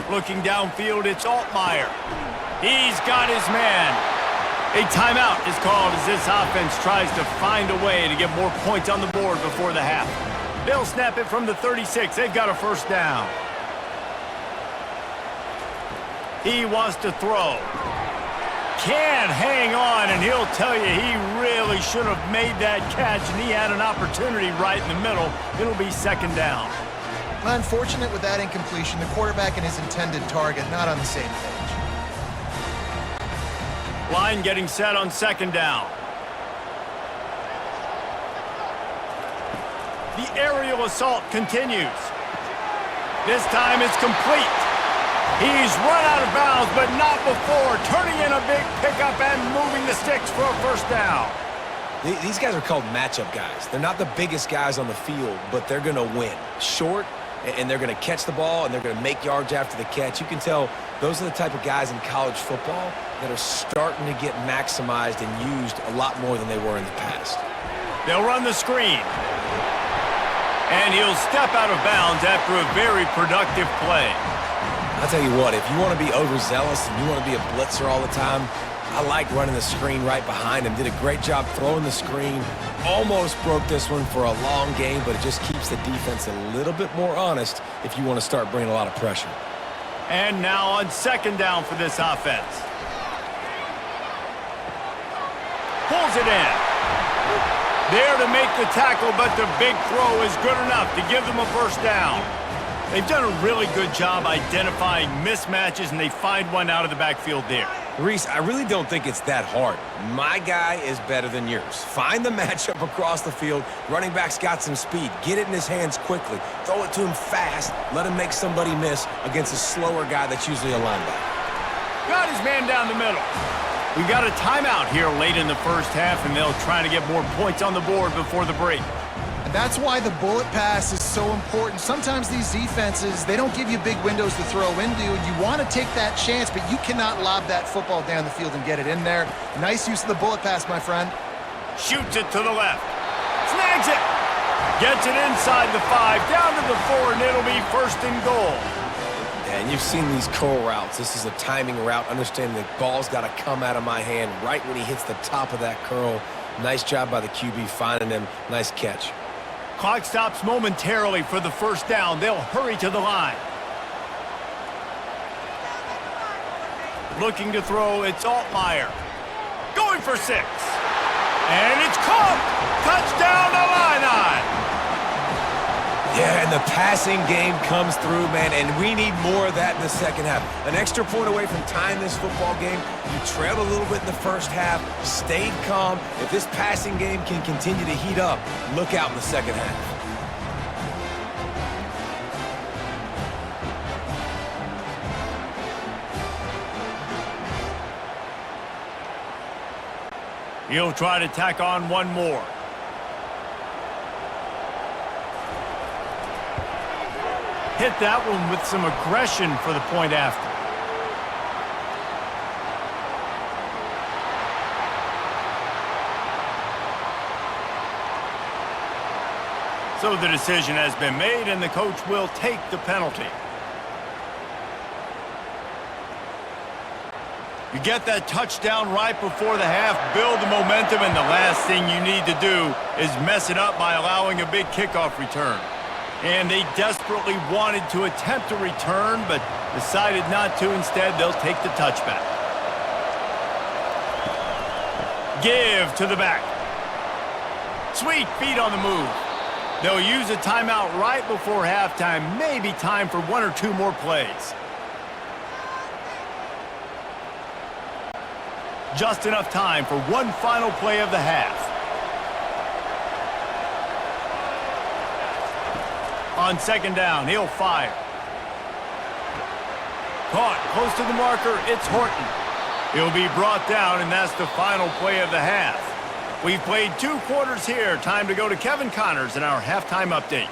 Looking downfield, it's Altmaier. He's got his man. A timeout is called as this offense tries to find a way to get more points on the board before the half. They'll snap it from the 36. They've got a first down. He wants to throw. Can't hang on, and he'll tell you he really should have made that catch, and he had an opportunity right in the middle. It'll be second down. Unfortunate with that incompletion. The quarterback and his intended target not on the same page. Line getting set on second down. The aerial assault continues. This time it's complete. He's run out of bounds, but not before turning in a big pickup and moving the sticks for a first down. These guys are called matchup guys. They're not the biggest guys on the field, but they're going to win. Short, and they're going to catch the ball, and they're going to make yards after the catch. You can tell those are the type of guys in college football that are starting to get maximized and used a lot more than they were in the past. They'll run the screen. And he'll step out of bounds after a very productive play. I'll tell you what, if you want to be overzealous and you want to be a blitzer all the time, I like running the screen right behind him. Did a great job throwing the screen. Almost broke this one for a long game, but it just keeps the defense a little bit more honest if you want to start bringing a lot of pressure. And now on second down for this offense. Pulls it in. There to make the tackle, but the big throw is good enough to give them a first down. They've done a really good job identifying mismatches, and they find one out of the backfield there. Reese, I really don't think it's that hard. My guy is better than yours. Find the matchup across the field. Running back's got some speed. Get it in his hands quickly. Throw it to him fast. Let him make somebody miss against a slower guy that's usually a linebacker. Got his man down the middle. We got a timeout here late in the first half, and they'll try to get more points on the board before the break. And that's why the bullet pass is so important. Sometimes these defenses, they don't give you big windows to throw into, and you want to take that chance, but you cannot lob that football down the field and get it in there. Nice use of the bullet pass, my friend. Shoots it to the left. Snags it. Gets it inside the 5, down to the 4, and it'll be first and goal. And you've seen these curl routes. This is a timing route, understanding the ball's got to come out of my hand right when he hits the top of that curl. Nice job by the QB finding him. Nice catch. Clock stops momentarily for the first down. They'll hurry to the line. Looking to throw, it's Altmaier. Going for 6. And it's caught. Touchdown, Illini. Yeah, and the passing game comes through, man, and we need more of that in the second half. An extra point away from tying this football game. You trailed a little bit in the first half, stayed calm. If this passing game can continue to heat up, look out in the second half. He'll try to tack on one more. Hit that one with some aggression for the point after. So the decision has been made, and the coach will take the penalty. You get that touchdown right before the half, build the momentum, and the last thing you need to do is mess it up by allowing a big kickoff return. And they desperately wanted to attempt a return, but decided not to. Instead, they'll take the touchback. Give to the back. Sweet feet on the move. They'll use a timeout right before halftime. Maybe time for 1 or 2 more plays. Just enough time for one final play of the half. On second down, he'll fire. Caught close to the marker, it's Horton. He'll be brought down, and that's the final play of the half. We've played 2 quarters here. Time to go to Kevin Connors in our halftime update.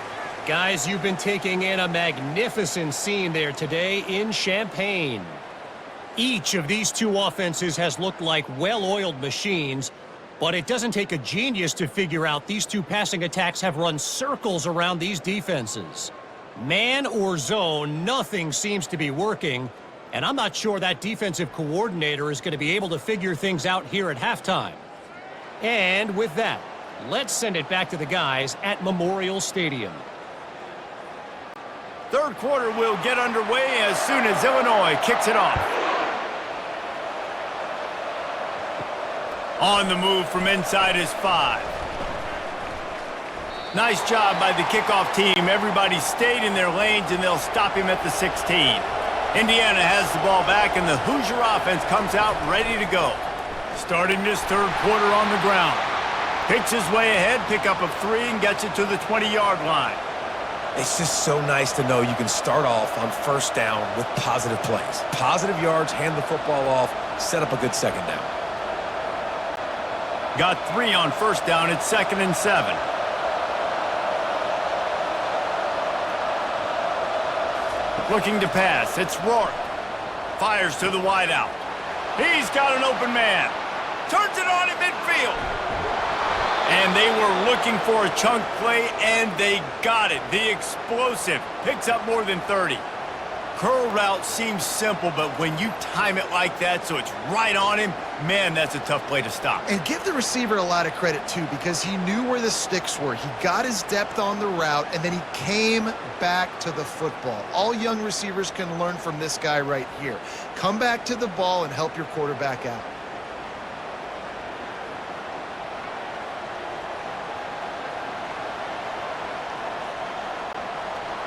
Guys, you've been taking in a magnificent scene there today in Champaign. Each of these 2 offenses has looked like well-oiled machines, but it doesn't take a genius to figure out these 2 passing attacks have run circles around these defenses. Man or zone, nothing seems to be working, and I'm not sure that defensive coordinator is going to be able to figure things out here at halftime. And with that, let's send it back to the guys at Memorial Stadium. Third quarter will get underway as soon as Illinois kicks it off. On the move from inside his 5. Nice job by the kickoff team. Everybody stayed in their lanes, and they'll stop him at the 16. Indiana has the ball back, and the Hoosier offense comes out ready to go. Starting this third quarter on the ground. Picks his way ahead, pick up of 3, and gets it to the 20-yard line. It's just so nice to know you can start off on first down with positive plays. Positive yards, hand the football off, set up a good second down. Got 3 on first down. It's 2nd and 7. Looking to pass. It's Rourke. Fires to the wideout. He's got an open man. Turns it on in midfield. And they were looking for a chunk play, and they got it. The explosive picks up more than 30. Curl route seems simple, but when you time it like that so it's right on him, man, that's a tough play to stop. And give the receiver a lot of credit, too, because he knew where the sticks were. He got his depth on the route, and then he came back to the football. All young receivers can learn from this guy right here. Come back to the ball and help your quarterback out.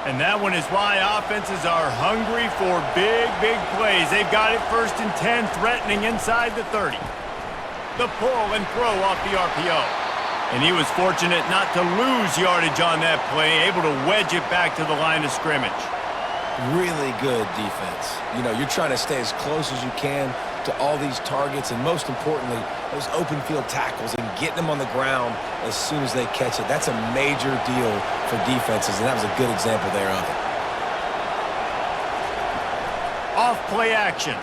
And that one is why offenses are hungry for big, big plays. They've got it 1st and 10, threatening inside the 30. The pull and throw off the RPO. And he was fortunate not to lose yardage on that play, able to wedge it back to the line of scrimmage. Really good defense. You know, you're trying to stay as close as you can to all these targets, and most importantly, those open field tackles and getting them on the ground as soon as they catch it. That's a major deal for defenses, and that was a good example there of it. Off play action.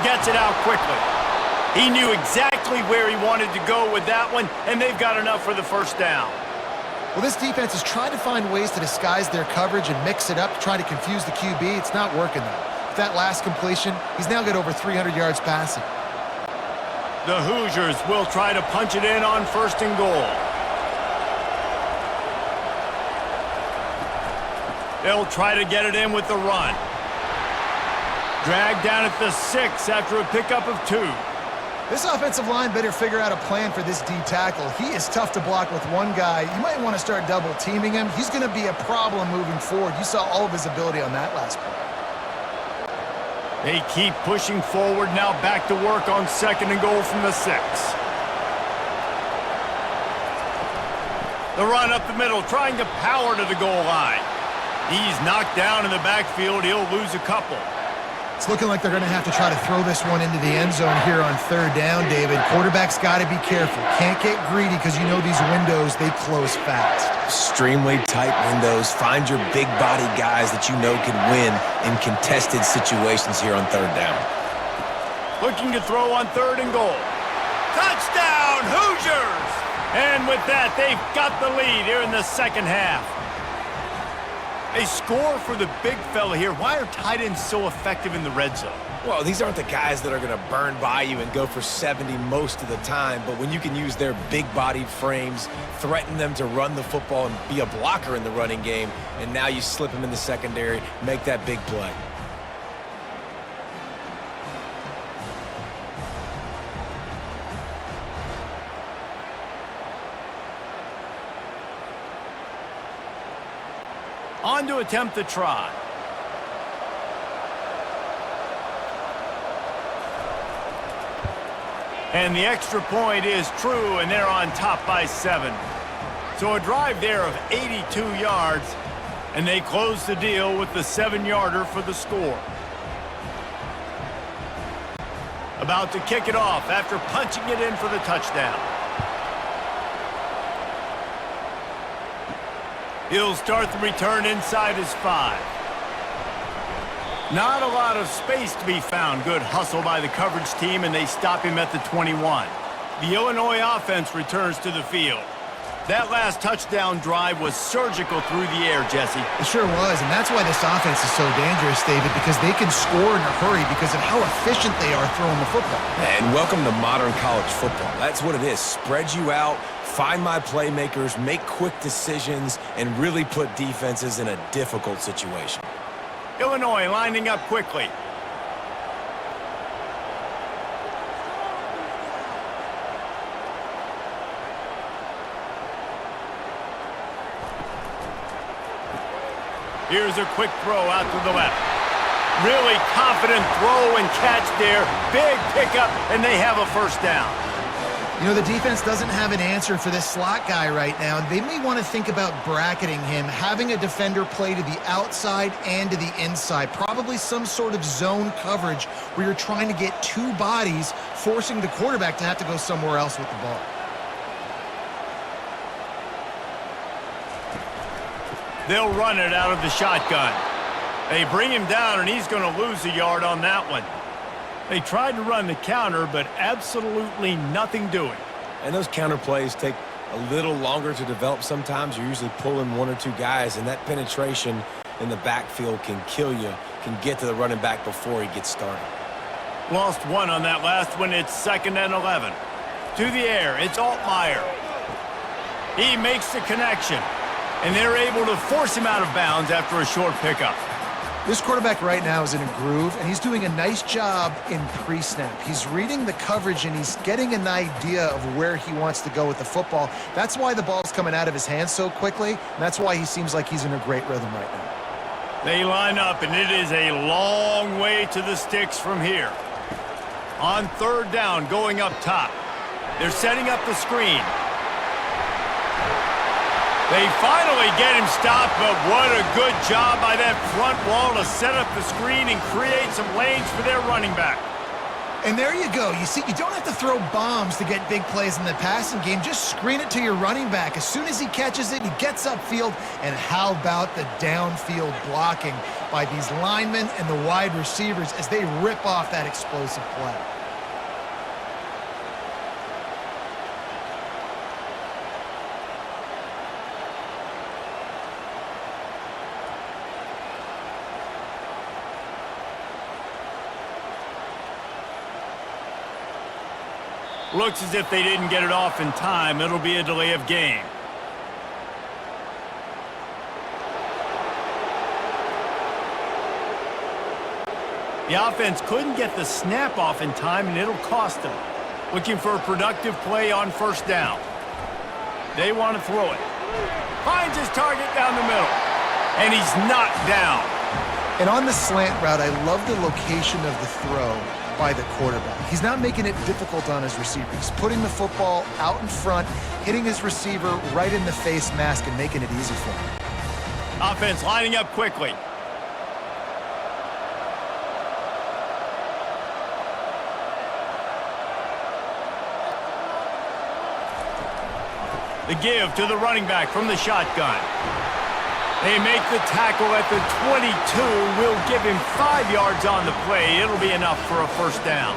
Gets it out quickly. He knew exactly where he wanted to go with that one, and they've got enough for the 1st down. Well, this defense is trying to find ways to disguise their coverage and mix it up to try to confuse the QB. It's not working, though. With that last completion, he's now got over 300 yards passing. The Hoosiers will try to punch it in on 1st and goal. They'll try to get it in with the run. Dragged down at the 6 after a pickup of 2. This offensive line better figure out a plan for this D tackle. He is tough to block with one guy. You might want to start double teaming him. He's going to be a problem moving forward. You saw all of his ability on that last play. They keep pushing forward, now back to work on 2nd and goal from the 6. The run up the middle, trying to power to the goal line. He's knocked down in the backfield. He'll lose a couple. It's looking like they're going to have to try to throw this one into the end zone here on 3rd down, David. Quarterback's got to be careful. Can't get greedy because you know these windows, they close fast. Extremely tight windows. Find your big body guys that you know can win in contested situations here on 3rd down. Looking to throw on 3rd and goal. Touchdown, Hoosiers! And with that, they've got the lead here in the 2nd half. They score for the big fella here. Why are tight ends so effective in the red zone? Well, these aren't the guys that are going to burn by you and go for 70 most of the time, but when you can use their big-bodied frames, threaten them to run the football and be a blocker in the running game, and now you slip them in the secondary, make that big play. On to attempt the try. And the extra point is true, and they're on top by 7. So a drive there of 82 yards, and they close the deal with the 7-yarder for the score. About to kick it off after punching it in for the touchdown. He'll start the return inside his 5. Not a lot of space to be found. Good hustle by the coverage team, and they stop him at the 21. The Illinois offense returns to the field. That last touchdown drive was surgical through the air, Jesse. It sure was, and that's why this offense is so dangerous, David, because they can score in a hurry because of how efficient they are throwing the football. And welcome to modern college football. That's what it is. Spread you out, find my playmakers, make quick decisions, and really put defenses in a difficult situation. Illinois lining up quickly. Here's a quick throw out to the left. Really confident throw and catch there. Big pickup, and they have a 1st down. You know, the defense doesn't have an answer for this slot guy right now. They may want to think about bracketing him, having a defender play to the outside and to the inside. Probably some sort of zone coverage where you're trying to get 2 bodies, forcing the quarterback to have to go somewhere else with the ball. They'll run it out of the shotgun. They bring him down, and he's going to lose a yard on that one. They tried to run the counter, but absolutely nothing doing. And those counter plays take a little longer to develop sometimes. You're usually pulling 1 or 2 guys, and that penetration in the backfield can kill you, can get to the running back before he gets started. Lost 1 on that last one. It's 2nd and 11. To the air, it's Altmaier. He makes the connection, and they're able to force him out of bounds after a short pickup. This quarterback right now is in a groove, and he's doing a nice job in pre-snap. He's reading the coverage, and he's getting an idea of where he wants to go with the football. That's why the ball's coming out of his hands so quickly, and that's why he seems like he's in a great rhythm right now. They line up, and it is a long way to the sticks from here. On third down, going up top. They're setting up the screen. They finally get him stopped, but what a good job by that front wall to set up the screen and create some lanes for their running back. And there you go. You see, you don't have to throw bombs to get big plays in the passing game. Just screen it to your running back. As soon as he catches it, he gets upfield. And how about the downfield blocking by these linemen and the wide receivers as they rip off that explosive play? Looks as if they didn't get it off in time. It'll be a delay of game. The offense couldn't get the snap off in time, and it'll cost them. Looking for a productive play on first down. They want to throw it. Finds his target down the middle. And he's knocked down. And on the slant route, I love the location of the throw by the quarterback. He's not making it difficult on his receiver. He's putting the football out in front, hitting his receiver right in the face mask and making it easy for him. Offense lining up quickly. The give to the running back from the shotgun. They make the tackle at the 22. Will give him 5 yards on the play. It'll be enough for a first down.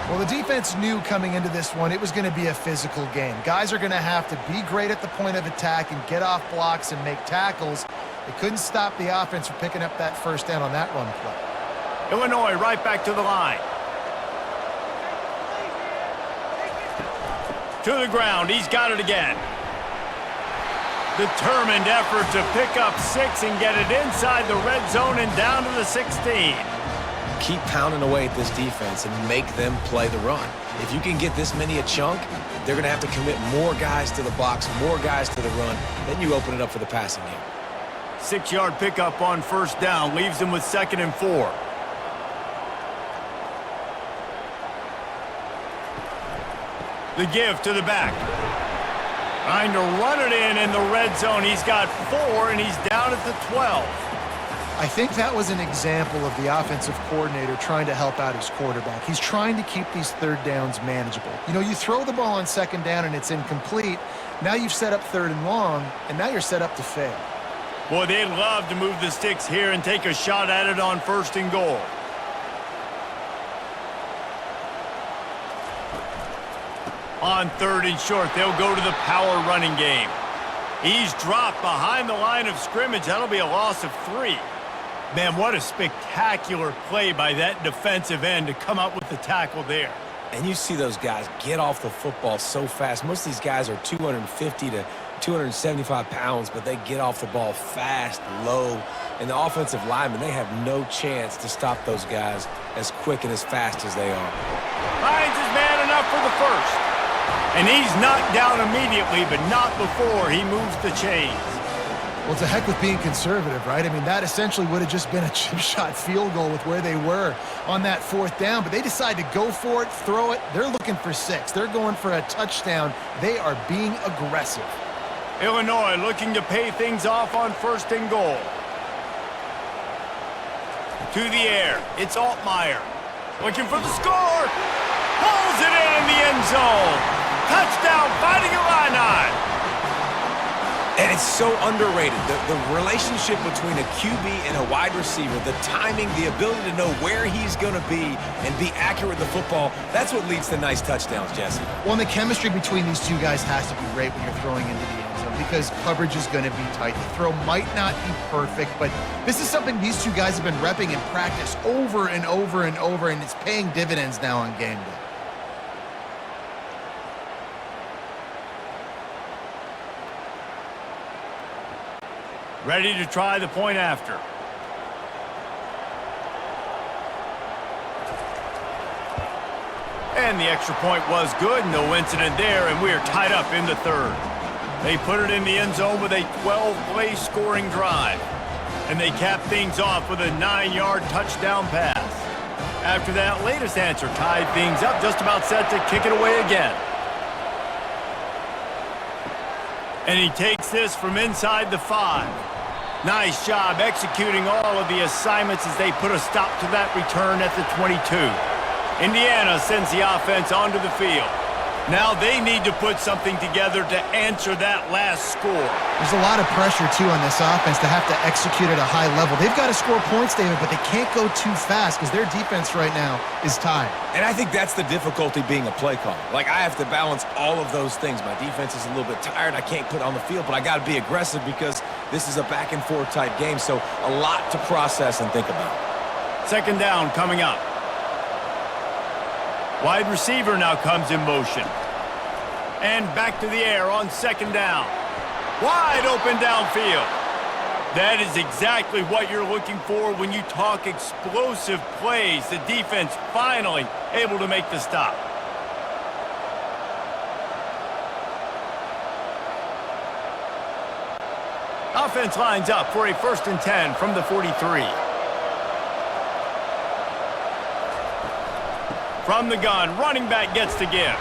Well, the defense knew coming into this one it was going to be a physical game. Guys are going to have to be great at the point of attack and get off blocks and make tackles. They couldn't stop the offense from picking up that first down on that run play. Illinois right back to the line. To the ground. He's got it again. Determined effort to pick up 6 and get it inside the red zone and down to the 16. Keep pounding away at this defense and make them play the run. If you can get this many a chunk, they're going to have to commit more guys to the box, more guys to the run. Then you open it up for the passing game. 6-yard pickup on first down leaves them with 2nd and 4. The give to the back. Trying to run it in the red zone. He's got 4, and he's down at the 12. I think that was an example of the offensive coordinator trying to help out his quarterback. He's trying to keep these third downs manageable. You know, you throw the ball on 2nd down and it's incomplete. Now you've set up 3rd and long, and now you're set up to fail. Boy, they'd love to move the sticks here and take a shot at it on 1st and goal. On 3rd and short, they'll go to the power running game. He's dropped behind the line of scrimmage. That'll be a loss of 3. Man, what a spectacular play by that defensive end to come up with the tackle there. And you see those guys get off the football so fast. Most of these guys are 250 to 275 pounds, but they get off the ball fast, low. And the offensive linemen, they have no chance to stop those guys as quick and as fast as they are. Finds his man enough for the first. And he's knocked down immediately, but not before he moves the chains. Well, to heck with being conservative, right? I mean, that essentially would have just been a chip shot field goal with where they were on that 4th down, but they decide to go for it, throw it. They're looking for 6. They're going for a touchdown. They are being aggressive. Illinois looking to pay things off on 1st and goal. To the air. It's Altmaier. Looking for the score. Pulls it in the end zone. Touchdown, Fighting Illini. And it's so underrated. The relationship between a QB and a wide receiver, the timing, the ability to know where he's going to be and be accurate with the football, that's what leads to nice touchdowns, Jesse. Well, and the chemistry between these two guys has to be great when you're throwing into the end zone because coverage is going to be tight. The throw might not be perfect, but this is something these two guys have been repping in practice over and over and over, and it's paying dividends now on game day. Ready to try the point after. And the extra point was good, no incident there, and we're tied up in the third. They put it in the end zone with a 12-play scoring drive. And they cap things off with a 9-yard touchdown pass. After that latest answer tied things up, just about set to kick it away again. And he takes this from inside the 5. Nice job executing all of the assignments as they put a stop to that return at the 22. Indiana sends the offense onto the field. Now they need to put something together to answer that last score. There's a lot of pressure, too, on this offense to have to execute at a high level. They've got to score points, David, but they can't go too fast because their defense right now is tired. And I think that's the difficulty being a play caller. Like, I have to balance all of those things. My defense is a little bit tired. I can't put on the field, but I got to be aggressive because this is a back-and-forth type game, so a lot to process and think about. Second down coming up. Wide receiver now comes in motion. And back to the air on second down. Wide open downfield. That is exactly what you're looking for when you talk explosive plays. The defense finally able to make the stop. Offense lines up for a 1st and 10 from the 43. From the gun, running back gets to give.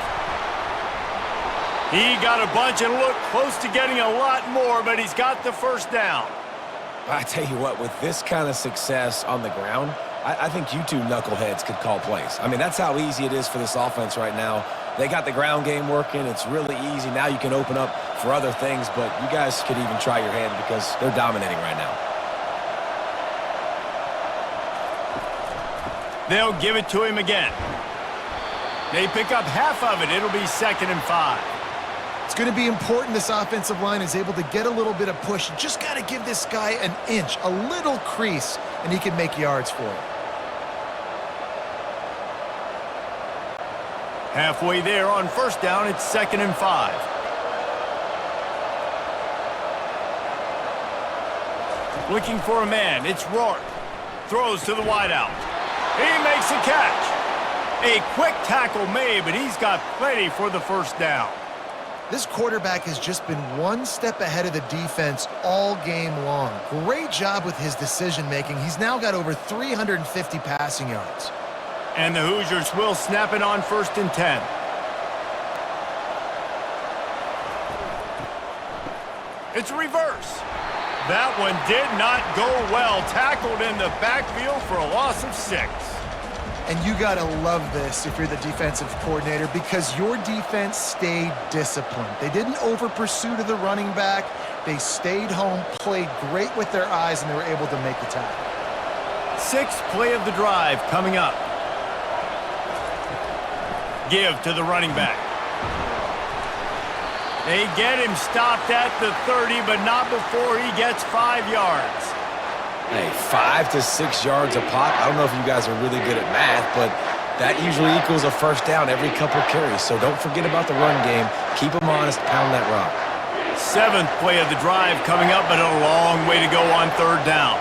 He got a bunch and looked close to getting a lot more, but he's got the first down. I tell you what, with this kind of success on the ground, I think you two knuckleheads could call plays. I mean, that's how easy it is for this offense right now. They got the ground game working. It's really easy. Now you can open up for other things, but you guys could even try your hand because they're dominating right now. They'll give it to him again. They pick up half of it. It'll be 2nd and 5. It's going to be important this offensive line is able to get a little bit of push. You just got to give this guy an inch, a little crease, and he can make yards for it. Halfway there on first down, it's 2nd and 5. Looking for a man, it's Rourke. Throws to the wideout. He makes a catch. A quick tackle made, but he's got plenty for the first down. This quarterback has just been one step ahead of the defense all game long. Great job with his decision-making. He's now got over 350 passing yards. And the Hoosiers will snap it on 1st and 10. It's reverse. That one did not go well. Tackled in the backfield for a loss of 6. And you got to love this if you're the defensive coordinator because your defense stayed disciplined. They didn't over-pursue to the running back. They stayed home, played great with their eyes, and they were able to make the tackle. 6th play of the drive coming up. Give to the running back. They get him stopped at the 30, but not before he gets 5 yards. Hey, 5 to 6 yards a pop. I don't know if you guys are really good at math, but that usually equals a first down every couple carries. So don't forget about the run game. Keep them honest, pound that rock. 7th play of the drive coming up, but a long way to go on 3rd down.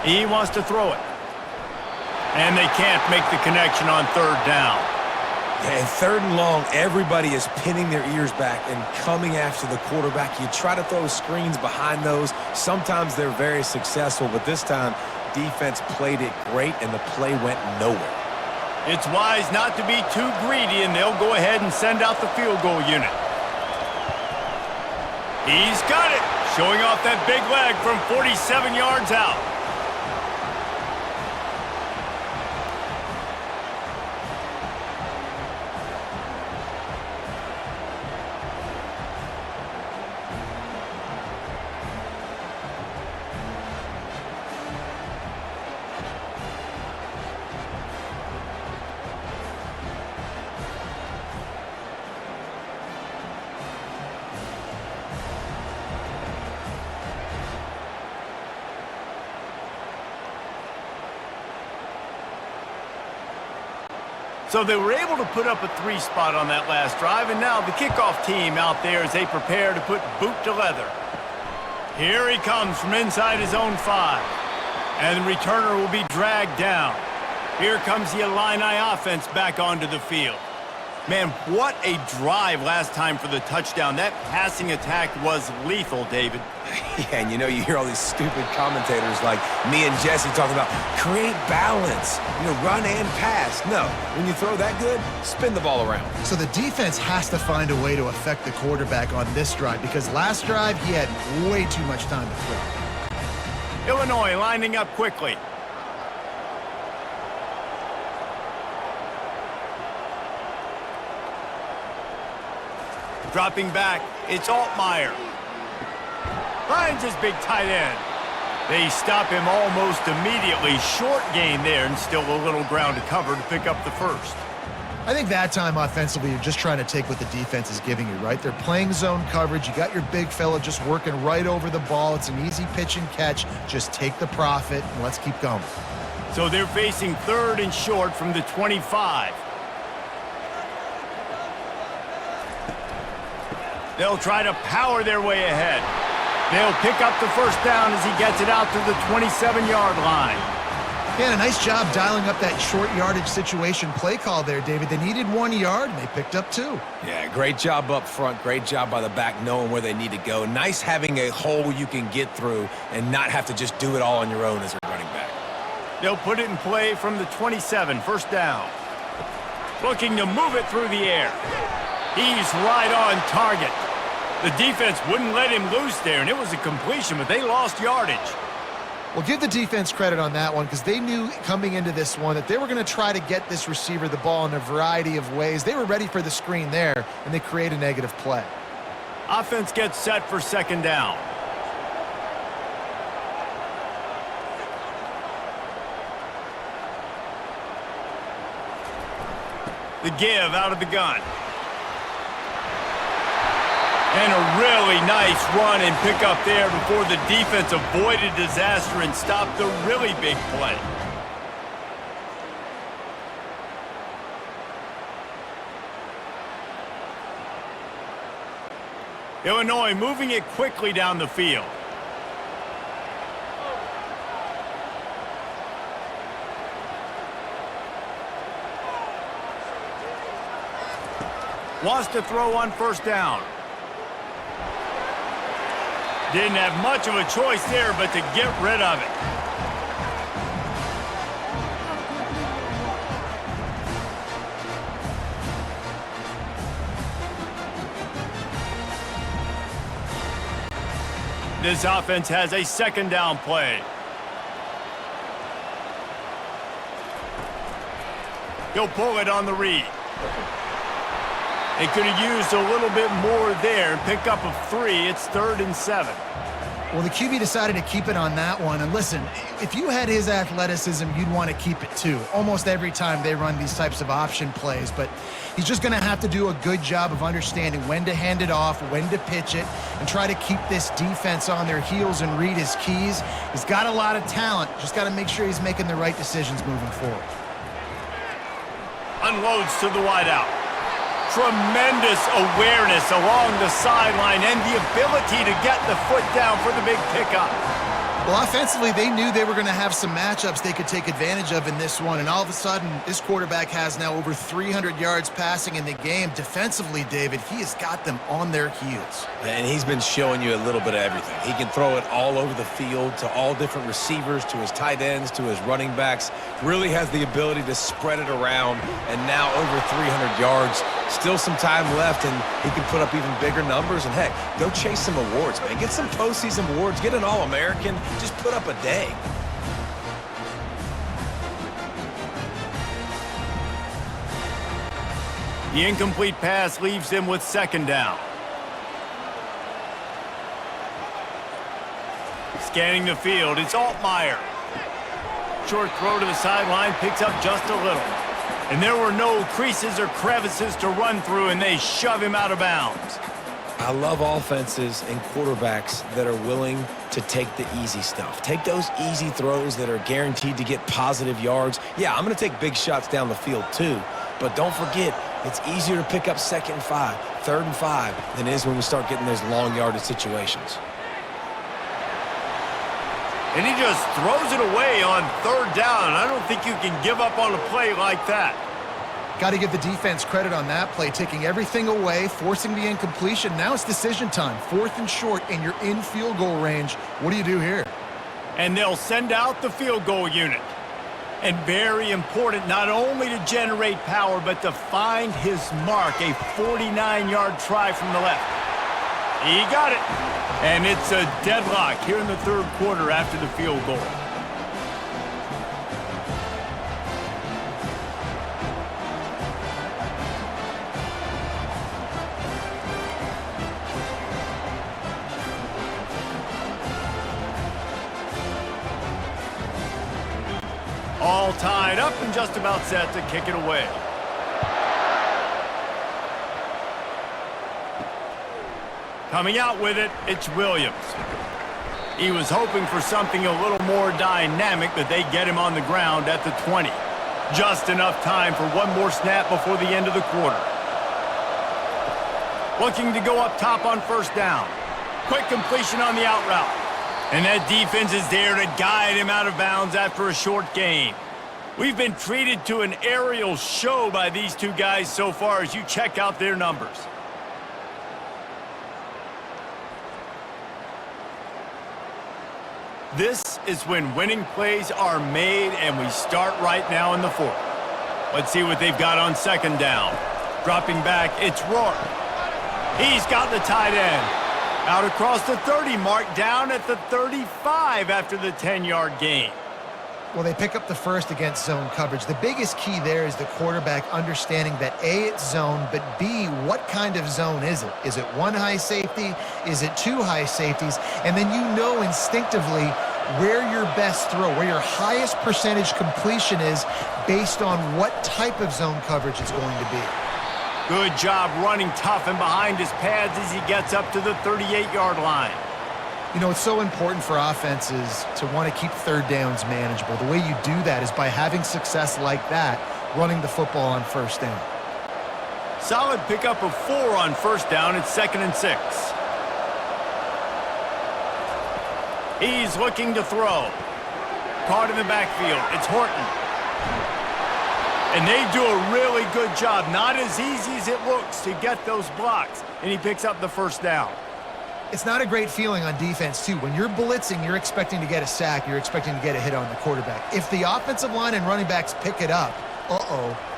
He wants to throw it. And they can't make the connection on 3rd down. Yeah, and 3rd and long, everybody is pinning their ears back and coming after the quarterback. You try to throw screens behind those. Sometimes they're very successful, but this time, defense played it great, and the play went nowhere. It's wise not to be too greedy, and they'll go ahead and send out the field goal unit. He's got it, showing off that big leg from 47 yards out. So they were able to put up a 3 spot on that last drive, and now the kickoff team out there as they prepare to put boot to leather. Here he comes from inside his own 5. And the returner will be dragged down. Here comes the Illini offense back onto the field. Man, what a drive last time for the touchdown. That passing attack was lethal, David. Yeah, and you hear all these stupid commentators like me and Jesse talking about create balance, run and pass. No, when you throw that good, spin the ball around. So the defense has to find a way to affect the quarterback on this drive because last drive he had way too much time to throw. Illinois lining up quickly. Dropping back, it's Altmaier. Finds his big tight end. They stop him almost immediately. Short gain there and still a little ground to cover to pick up the first. I think that time offensively, you're just trying to take what the defense is giving you, right? They're playing zone coverage. You got your big fella just working right over the ball. It's an easy pitch and catch. Just take the profit and let's keep going. So they're facing 3rd and short from the 25. They'll try to power their way ahead. They'll pick up the first down as he gets it out to the 27-yard line. Yeah, a nice job dialing up that short yardage situation play call there, David. They needed 1 yard, and they picked up 2. Yeah, great job up front. Great job by the back knowing where they need to go. Nice having a hole you can get through and not have to just do it all on your own as a running back. They'll put it in play from the 27, first down. Looking to move it through the air. He's right on target. The defense wouldn't let him loose there, and it was a completion, but they lost yardage. Well, give the defense credit on that one because they knew coming into this one that they were going to try to get this receiver the ball in a variety of ways. They were ready for the screen there, and they create a negative play. Offense gets set for second down. The give out of the gun. And a really nice run and pick up there before the defense avoided disaster and stopped the really big play. Illinois moving it quickly down the field. Wants to throw on first down. Didn't have much of a choice there but to get rid of it. This offense has a second down play. He'll pull it on the read. They could have used a little bit more there and pick up a 3. It's 3rd and 7. Well, the QB decided to keep it on that one. And listen, if you had his athleticism, you'd want to keep it too. Almost every time they run these types of option plays. But he's just going to have to do a good job of understanding when to hand it off, when to pitch it, and try to keep this defense on their heels and read his keys. He's got a lot of talent. Just got to make sure he's making the right decisions moving forward. Unloads to the wideout. Tremendous awareness along the sideline and the ability to get the foot down for the big pickup. Well, offensively, they knew they were going to have some matchups they could take advantage of in this one, and all of a sudden, this quarterback has now over 300 yards passing in the game. Defensively, David, he has got them on their heels. And he's been showing you a little bit of everything. He can throw it all over the field to all different receivers, to his tight ends, to his running backs. Really has the ability to spread it around, and now over 300 yards. Still some time left, and he can put up even bigger numbers. And, heck, go chase some awards, man. Get some postseason awards. Get an All-American. Just put up a day. The incomplete pass leaves him with second down. Scanning the field, it's Altmaier. Short throw to the sideline, picks up just a little. And there were no creases or crevices to run through, and they shove him out of bounds. I love offenses and quarterbacks that are willing to take the easy stuff. Take those easy throws that are guaranteed to get positive yards. Yeah, I'm going to take big shots down the field too, but don't forget, it's easier to pick up 2nd and 5, 3rd and 5 than it is when we start getting those long yardage situations. And he just throws it away on third down. I don't think you can give up on a play like that. Got to give the defense credit on that play, taking everything away, forcing the incompletion. Now it's decision time. 4th and short, and you're in field goal range. What do you do here? And they'll send out the field goal unit. And very important, not only to generate power, but to find his mark, a 49-yard try from the left. He got it. And it's a deadlock here in the third quarter after the field goal. All tied up and just about set to kick it away. Coming out with it, it's Williams. He was hoping for something a little more dynamic, but they get him on the ground at the 20. Just enough time for one more snap before the end of the quarter. Looking to go up top on first down. Quick completion on the out route. And that defense is there to guide him out of bounds after a short gain. We've been treated to an aerial show by these two guys so far as you check out their numbers. This is when winning plays are made, and we start right now in the 4th. Let's see what they've got on second down. Dropping back, it's Rourke. He's got the tight end. Out across the 30 mark, down at the 35 after the 10-yard gain. Well, they pick up the first against zone coverage. The biggest key there is the quarterback understanding that A, it's zone, but B, what kind of zone is it? Is it one high safety? Is it two high safeties? And then you know instinctively where your best throw, where your highest percentage completion is based on what type of zone coverage it's going to be. Good job running tough and behind his pads as he gets up to the 38-yard line. You know, it's so important for offenses to want to keep third downs manageable. The way you do that is by having success like that, running the football on first down. Solid pickup of 4 on first down. It's 2nd and 6. He's looking to throw. Caught in the backfield. It's Horton. And they do a really good job. Not as easy as it looks to get those blocks. And he picks up the first down. It's not a great feeling on defense, too. When you're blitzing, you're expecting to get a sack. You're expecting to get a hit on the quarterback. If the offensive line and running backs pick it up,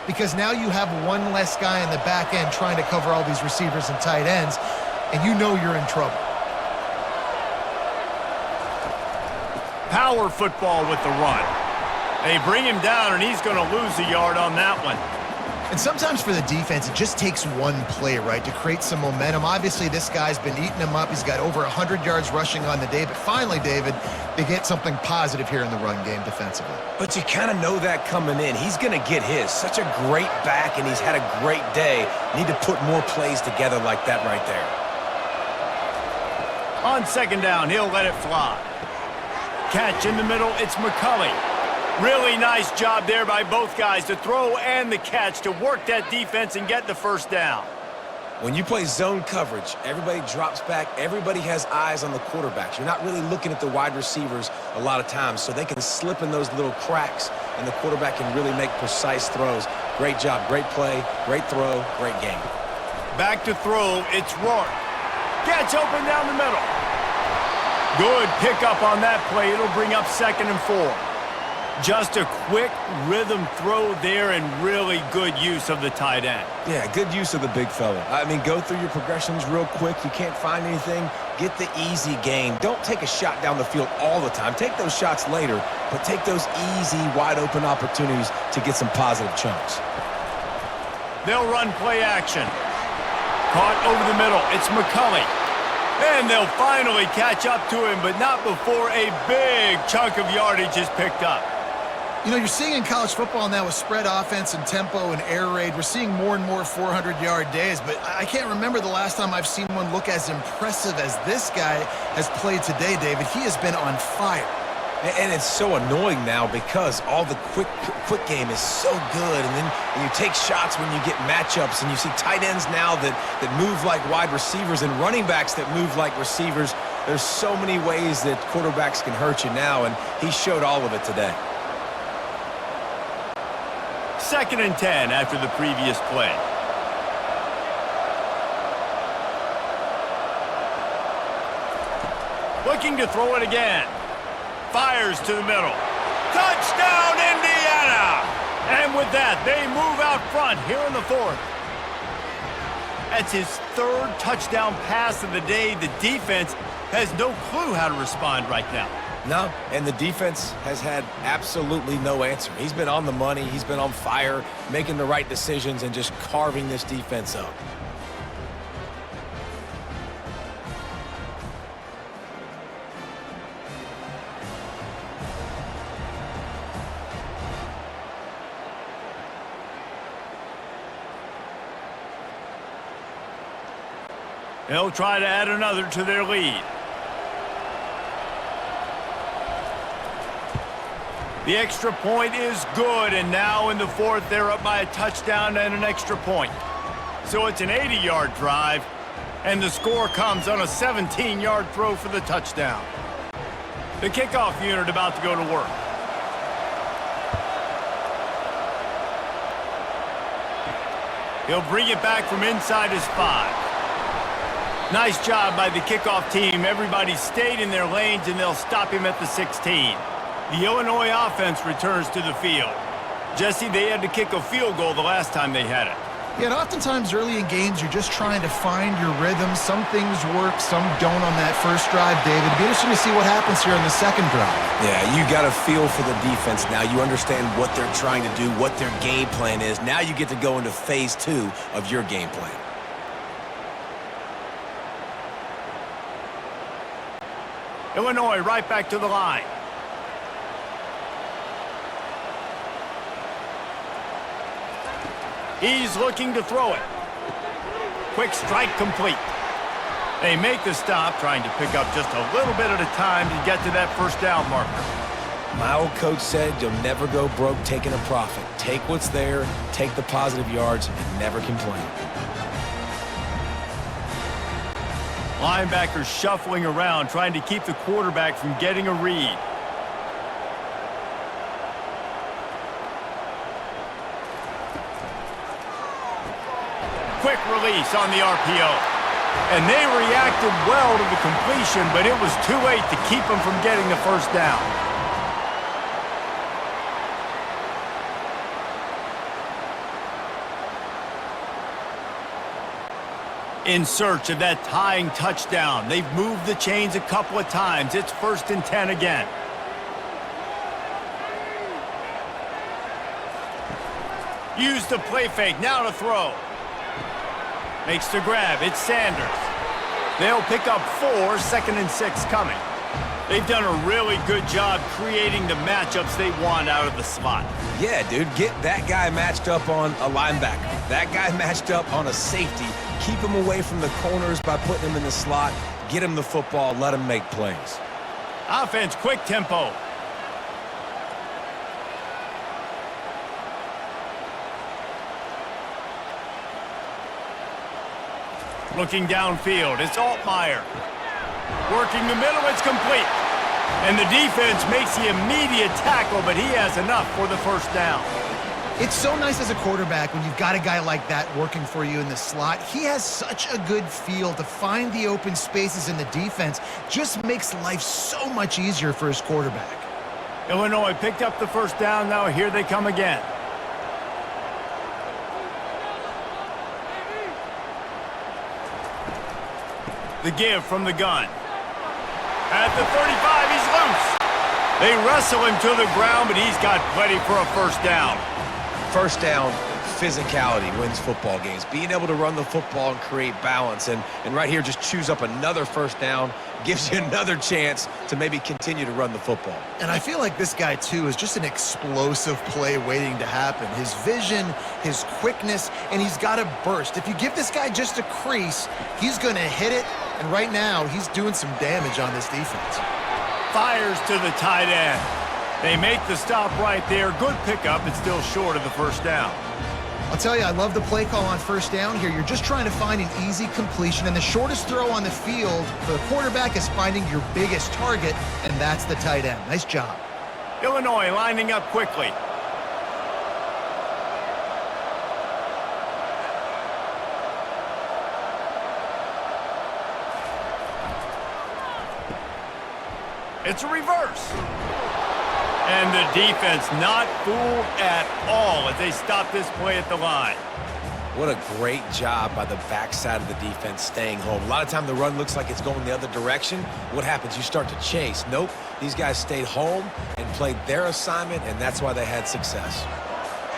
because now you have one less guy in the back end trying to cover all these receivers and tight ends, and you know you're in trouble. Power football with the run. They bring him down, and he's going to lose a yard on that one. And sometimes for the defense, it just takes one play, right, to create some momentum. Obviously, this guy's been eating him up. He's got over 100 yards rushing on the day. But finally, David, they get something positive here in the run game defensively. But you kind of know that coming in. He's going to get his. Such a great back, and he's had a great day. Need to put more plays together like that right there. On second down, he'll let it fly. Catch in the middle, it's McCulley. Really nice job there by both guys to throw and the catch to work that defense and get the first down. When you play zone coverage, everybody drops back. Everybody has eyes on the quarterbacks. You're not really looking at the wide receivers a lot of times, so they can slip in those little cracks, and the quarterback can really make precise throws. Great job, great play, great throw, great game. Back to throw, it's Rourke. Gets open down the middle. Good pickup on that play. It'll bring up 2nd and 4. Just a quick rhythm throw there and really good use of the tight end. Yeah, good use of the big fella. I mean, go through your progressions real quick. You can't find anything. Get the easy gain. Don't take a shot down the field all the time. Take those shots later, but take those easy, wide-open opportunities to get some positive chunks. They'll run play action. Caught over the middle. It's McCulley. And they'll finally catch up to him, but not before a big chunk of yardage is picked up. You know, you're seeing in college football now with spread offense and tempo and air raid, we're seeing more and more 400-yard days, but I can't remember the last time I've seen one look as impressive as this guy has played today, David. He has been on fire. And it's so annoying now because all the quick game is so good, and then you take shots when you get matchups, and you see tight ends now that move like wide receivers and running backs that move like receivers. There's so many ways that quarterbacks can hurt you now, and he showed all of it today. 2nd and 10 after the previous play. Looking to throw it again. Fires to the middle. Touchdown, Indiana! And with that, they move out front here in the 4th. That's his 3rd touchdown pass of the day. The defense has no clue how to respond right now. No, and the defense has had absolutely no answer. He's been on the money. He's been on fire, making the right decisions and just carving this defense up. They'll try to add another to their lead. The extra point is good, and now in the 4th, they're up by a touchdown and an extra point. So it's an 80-yard drive, and the score comes on a 17-yard throw for the touchdown. The kickoff unit about to go to work. He'll bring it back from inside his 5. Nice job by the kickoff team. Everybody stayed in their lanes, and they'll stop him at the 16. The Illinois offense returns to the field. Jesse, they had to kick a field goal the last time they had it. Yeah, and oftentimes early in games, you're just trying to find your rhythm. Some things work, some don't on that first drive, David. It'll be interesting to see what happens here on the 2nd drive. Yeah, you got a feel for the defense now. You understand what they're trying to do, what their game plan is. Now you get to go into phase 2 of your game plan. Illinois right back to the line. He's looking to throw it. Quick strike complete. They make the stop, trying to pick up just a little bit at a time to get to that first down marker. My old coach said you'll never go broke taking a profit. Take what's there, take the positive yards, and never complain. Linebackers shuffling around, trying to keep the quarterback from getting a read. Quick release on the RPO. And they reacted well to the completion, but it was too late to keep them from getting the first down. In search of that tying touchdown. They've moved the chains a couple of times. It's 1st and 10 again. Use the play fake. Now to throw. Makes the grab. It's Sanders. They'll pick up 4, 2nd and 6 coming. They've done a really good job creating the matchups they want out of the slot. Yeah, dude, get that guy matched up on a linebacker. That guy matched up on a safety. Keep him away from the corners by putting him in the slot. Get him the football. Let him make plays. Offense, quick tempo. Looking downfield, it's Altmaier. Working the middle, it's complete. And the defense makes the immediate tackle, but he has enough for the first down. It's so nice as a quarterback when you've got a guy like that working for you in the slot. He has such a good feel to find the open spaces in the defense. Just makes life so much easier for his quarterback. Illinois picked up the first down. Now here they come again. The give from the gun. At the 35, he's loose. They wrestle him to the ground, but he's got plenty for a first down. First down, physicality wins football games. Being able to run the football and create balance. And right here, just choose up another first down, gives you another chance to maybe continue to run the football. And I feel like this guy, too, is just an explosive play waiting to happen. His vision, his quickness, and he's got a burst. If you give this guy just a crease, he's going to hit it. And right now, he's doing some damage on this defense. Fires to the tight end. They make the stop right there. Good pickup. It's still short of the first down. I'll tell you, I love the play call on first down here. You're just trying to find an easy completion, and the shortest throw on the field for the quarterback is finding your biggest target, and that's the tight end. Nice job. Illinois lining up quickly. It's a reverse. And the defense not fooled at all as they stop this play at the line. What a great job by the backside of the defense staying home. A lot of time the run looks like it's going the other direction. What happens? You start to chase. Nope. These guys stayed home and played their assignment, and that's why they had success.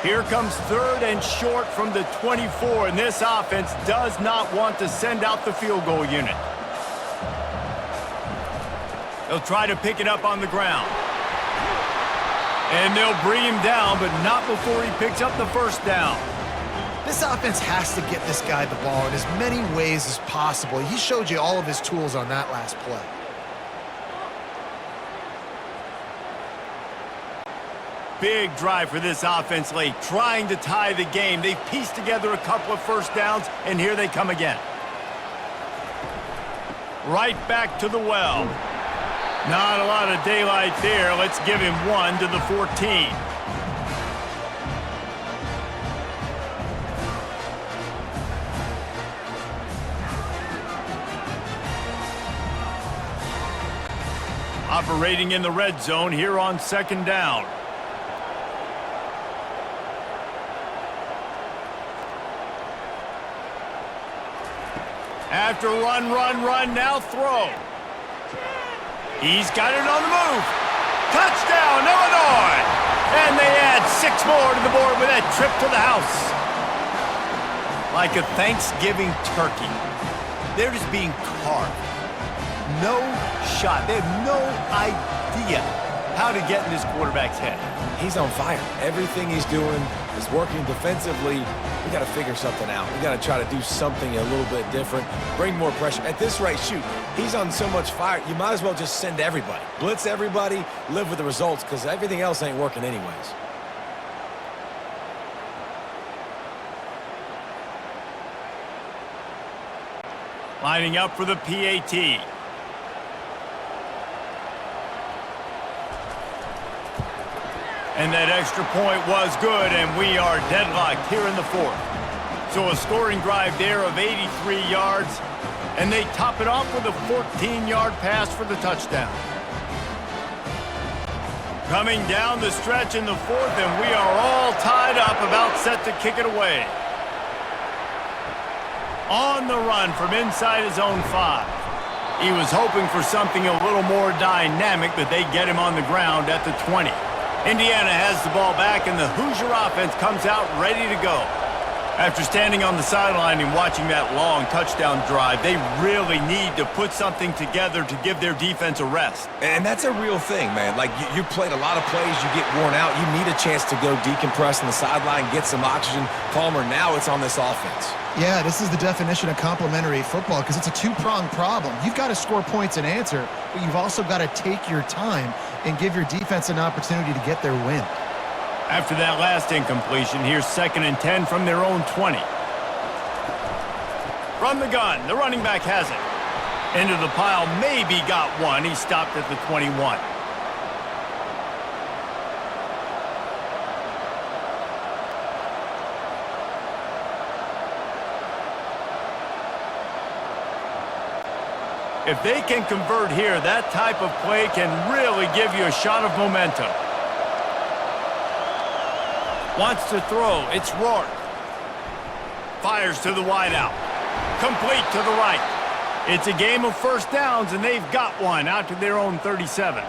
Here comes 3rd and short from the 24, and this offense does not want to send out the field goal unit. They'll try to pick it up on the ground. And they'll bring him down, but not before he picks up the first down. This offense has to get this guy the ball in as many ways as possible. He showed you all of his tools on that last play. Big drive for this offense late, trying to tie the game. They've pieced together a couple of first downs, and here they come again. Right back to the well. Not a lot of daylight there. Let's give him 1 to the 14. Operating in the red zone here on 2nd down. After run, now throw. He's got it on the move. Touchdown, Illinois! And they add 6 more to the board with that trip to the house. Like a Thanksgiving turkey. They're just being carved. No shot. They have no idea how to get in this quarterback's head. He's on fire. Everything he's doing is working defensively. We got to figure something out. We got to try to do something a little bit different, bring more pressure. At this rate, shoot, he's on so much fire, you might as well just send everybody. Blitz everybody, live with the results, because everything else ain't working anyways. Lining up for the PAT. And that extra point was good, and we are deadlocked here in the 4th. So a scoring drive there of 83 yards, and they top it off with a 14-yard pass for the touchdown. Coming down the stretch in the 4th, and we are all tied up, about set to kick it away. On the run from inside his own 5. He was hoping for something a little more dynamic, but they get him on the ground at the 20. Indiana has the ball back, and the Hoosier offense comes out ready to go. After standing on the sideline and watching that long touchdown drive, they really need to put something together to give their defense a rest. And that's a real thing, man. Like, you played a lot of plays, you get worn out, you need a chance to go decompress on the sideline, get some oxygen. Palmer, now it's on this offense. Yeah, this is the definition of complementary football because it's a two-pronged problem. You've got to score points and answer, but you've also got to take your time and give your defense an opportunity to get their win. After that last incompletion, here's 2nd and 10 from their own 20. From the gun, the running back has it. Into the pile, maybe got one. He stopped at the 21. If they can convert here, that type of play can really give you a shot of momentum. Wants to throw. It's Rourke. Fires to the wideout. Complete to the right. It's a game of first downs, and they've got one out to their own 37.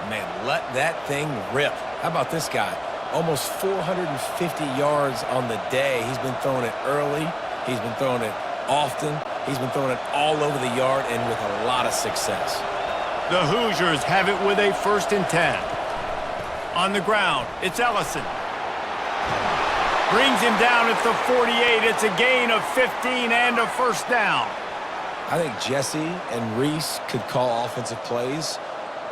Man, let that thing rip. How about this guy? Almost 450 yards on the day. He's been throwing it early. He's been throwing it often. He's been throwing it all over the yard and with a lot of success. The Hoosiers have it with a 1st and 10. On the ground, it's Ellison. Brings him down at the 48. It's a gain of 15 and a first down. I think Jesse and Reese could call offensive plays.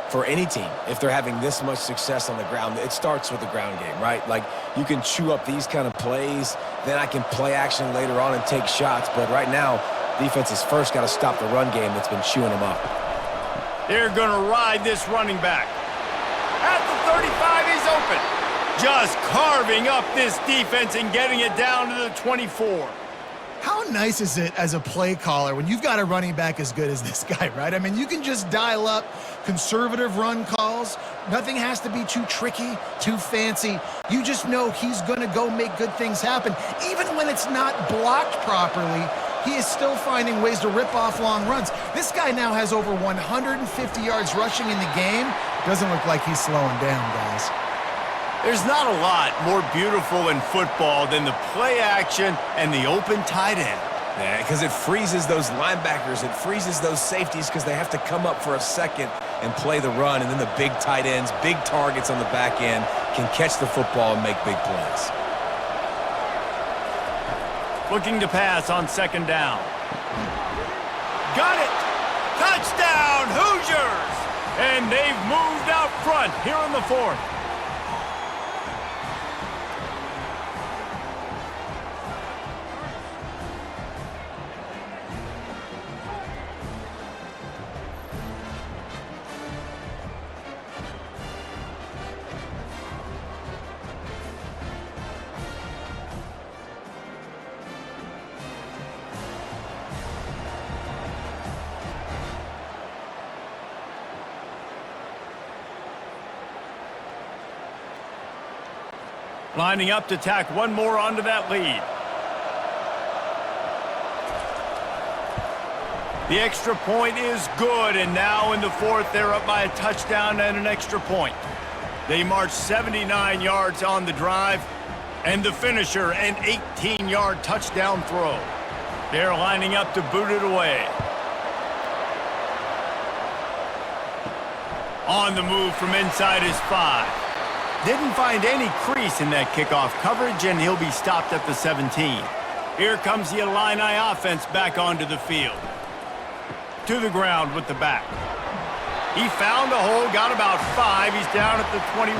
for any team, if they're having this much success on the ground, it starts with the ground game, right? Like, you can chew up these kind of plays, then I can play action later on and take shots. But right now, defense has first got to stop the run game that's been chewing them up. They're going to ride this running back. At the 35, he's open. Just carving up this defense and getting it down to the 24. How nice is it as a play caller when you've got a running back as good as this guy, right? I mean, you can just dial up conservative run calls. Nothing has to be too tricky, too fancy. You just know he's going to go make good things happen. Even when it's not blocked properly, he is still finding ways to rip off long runs. This guy now has over 150 yards rushing in the game. Doesn't look like he's slowing down, guys. There's not a lot more beautiful in football than the play action and the open tight end. Yeah, because it freezes those linebackers. It freezes those safeties because they have to come up for a second and play the run. And then the big tight ends, big targets on the back end can catch the football and make big plays. Looking to pass on second down. Got it! Touchdown, Hoosiers! And they've moved out front here in the fourth. Lining up to tack one more onto that lead. The extra point is good, and now in the fourth, they're up by a touchdown and an extra point. They march 79 yards on the drive, and the finisher, an 18-yard touchdown throw. They're lining up to boot it away. On the move from inside his 5. Didn't find any crease in that kickoff coverage, and he'll be stopped at the 17. Here comes the Illini offense back onto the field. To the ground with the back. He found a hole, got about 5. He's down at the 21.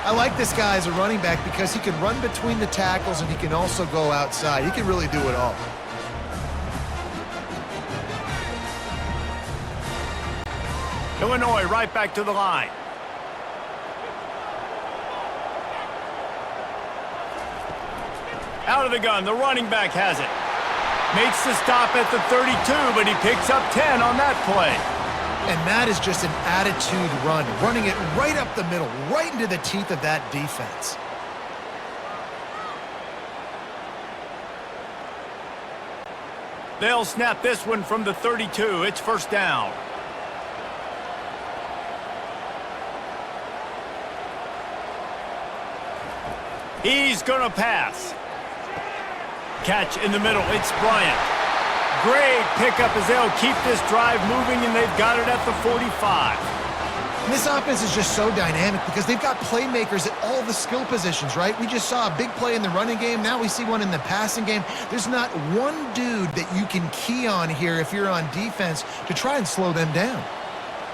I like this guy as a running back because he can run between the tackles and he can also go outside. He can really do it all. Illinois right back to the line. Out of the gun, the running back has it. Makes the stop at the 32, but he picks up 10 on that play. And that is just an attitude run, running it right up the middle, right into the teeth of that defense. They'll snap this one from the 32. It's first down. He's going to pass. Catch in the middle. It's Bryant. Great pickup as they'll keep this drive moving, and they've got it at the 45. And this offense is just so dynamic because they've got playmakers at all the skill positions, right? We just saw a big play in the running game. Now we see one in the passing game. There's not one dude that you can key on here if you're on defense to try and slow them down.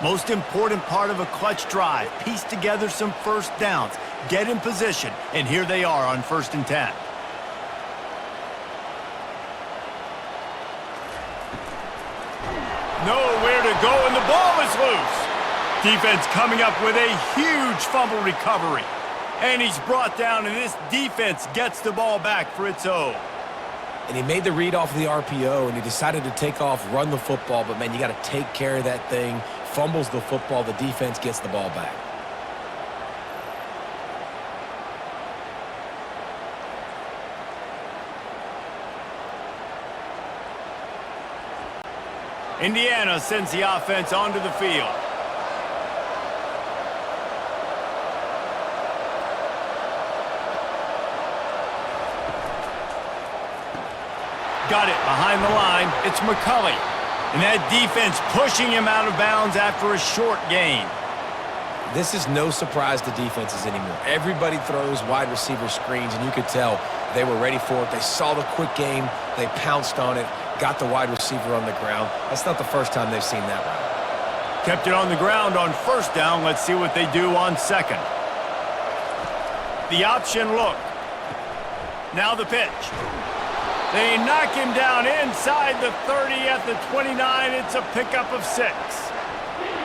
Most important part of a clutch drive. Piece together some first downs. Get in position. And here they are on 1st and 10. Nowhere to go, and the ball is loose. Defense coming up with a huge fumble recovery. And he's brought down, and this defense gets the ball back for its own. And he made the read off of the RPO, and he decided to take off, run the football. But, man, you got to take care of that thing. Fumbles the football. The defense gets the ball back. Indiana sends the offense onto the field. Got it behind the line. It's McCulley. And that defense pushing him out of bounds after a short gain. This is no surprise to defenses anymore. Everybody throws wide receiver screens, and you could tell they were ready for it. They saw the quick game. They pounced on it, got the wide receiver on the ground. That's not the first time they've seen that route. Kept it on the ground on first down. Let's see what they do on second. The option look. Now the pitch. They knock him down inside the 30 at the 29. It's a pickup of 6.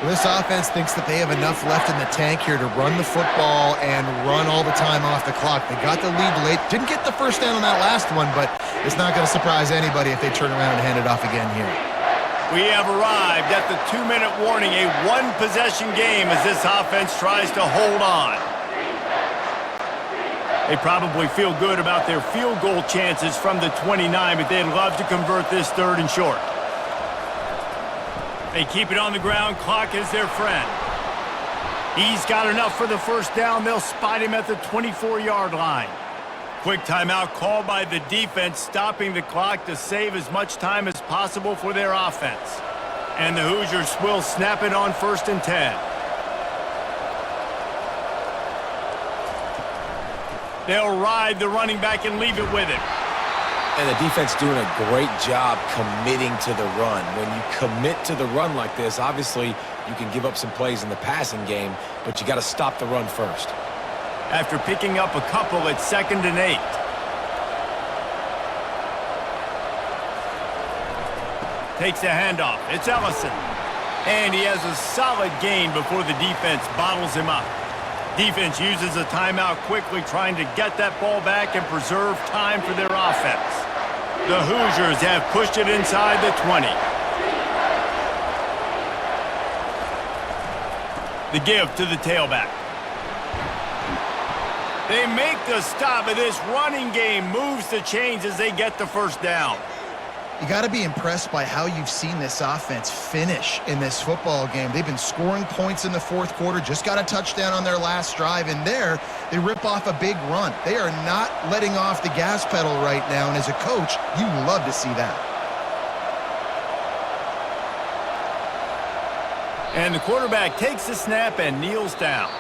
This offense thinks that they have enough left in the tank here to run the football and run all the time off the clock. They got the lead late. Didn't get the first down on that last one, but it's not going to surprise anybody if they turn around and hand it off again here. We have arrived at the 2-minute warning, a one-possession game as this offense tries to hold on. They probably feel good about their field goal chances from the 29, but they'd love to convert this 3rd and short. They keep it on the ground. Clock is their friend. He's got enough for the first down. They'll spot him at the 24-yard line. Quick timeout called by the defense, stopping the clock to save as much time as possible for their offense. And the Hoosiers will snap it on 1st and 10. They'll ride the running back and leave it with him. And the defense doing a great job committing to the run. When you commit to the run like this, obviously you can give up some plays in the passing game, but you got to stop the run first. After picking up a couple, it's 2nd and 8. Takes the handoff. It's Ellison. And he has a solid gain before the defense bottles him up. Defense uses a timeout quickly, trying to get that ball back and preserve time for their offense. The Hoosiers have pushed it inside the 20. The give to the tailback. They make the stop, but this running game moves the chains as they get the first down. You got to be impressed by how you've seen this offense finish in this football game. They've been scoring points in the 4th quarter, just got a touchdown on their last drive, and there they rip off a big run. They are not letting off the gas pedal right now, and as a coach, you love to see that. And the quarterback takes the snap and kneels down.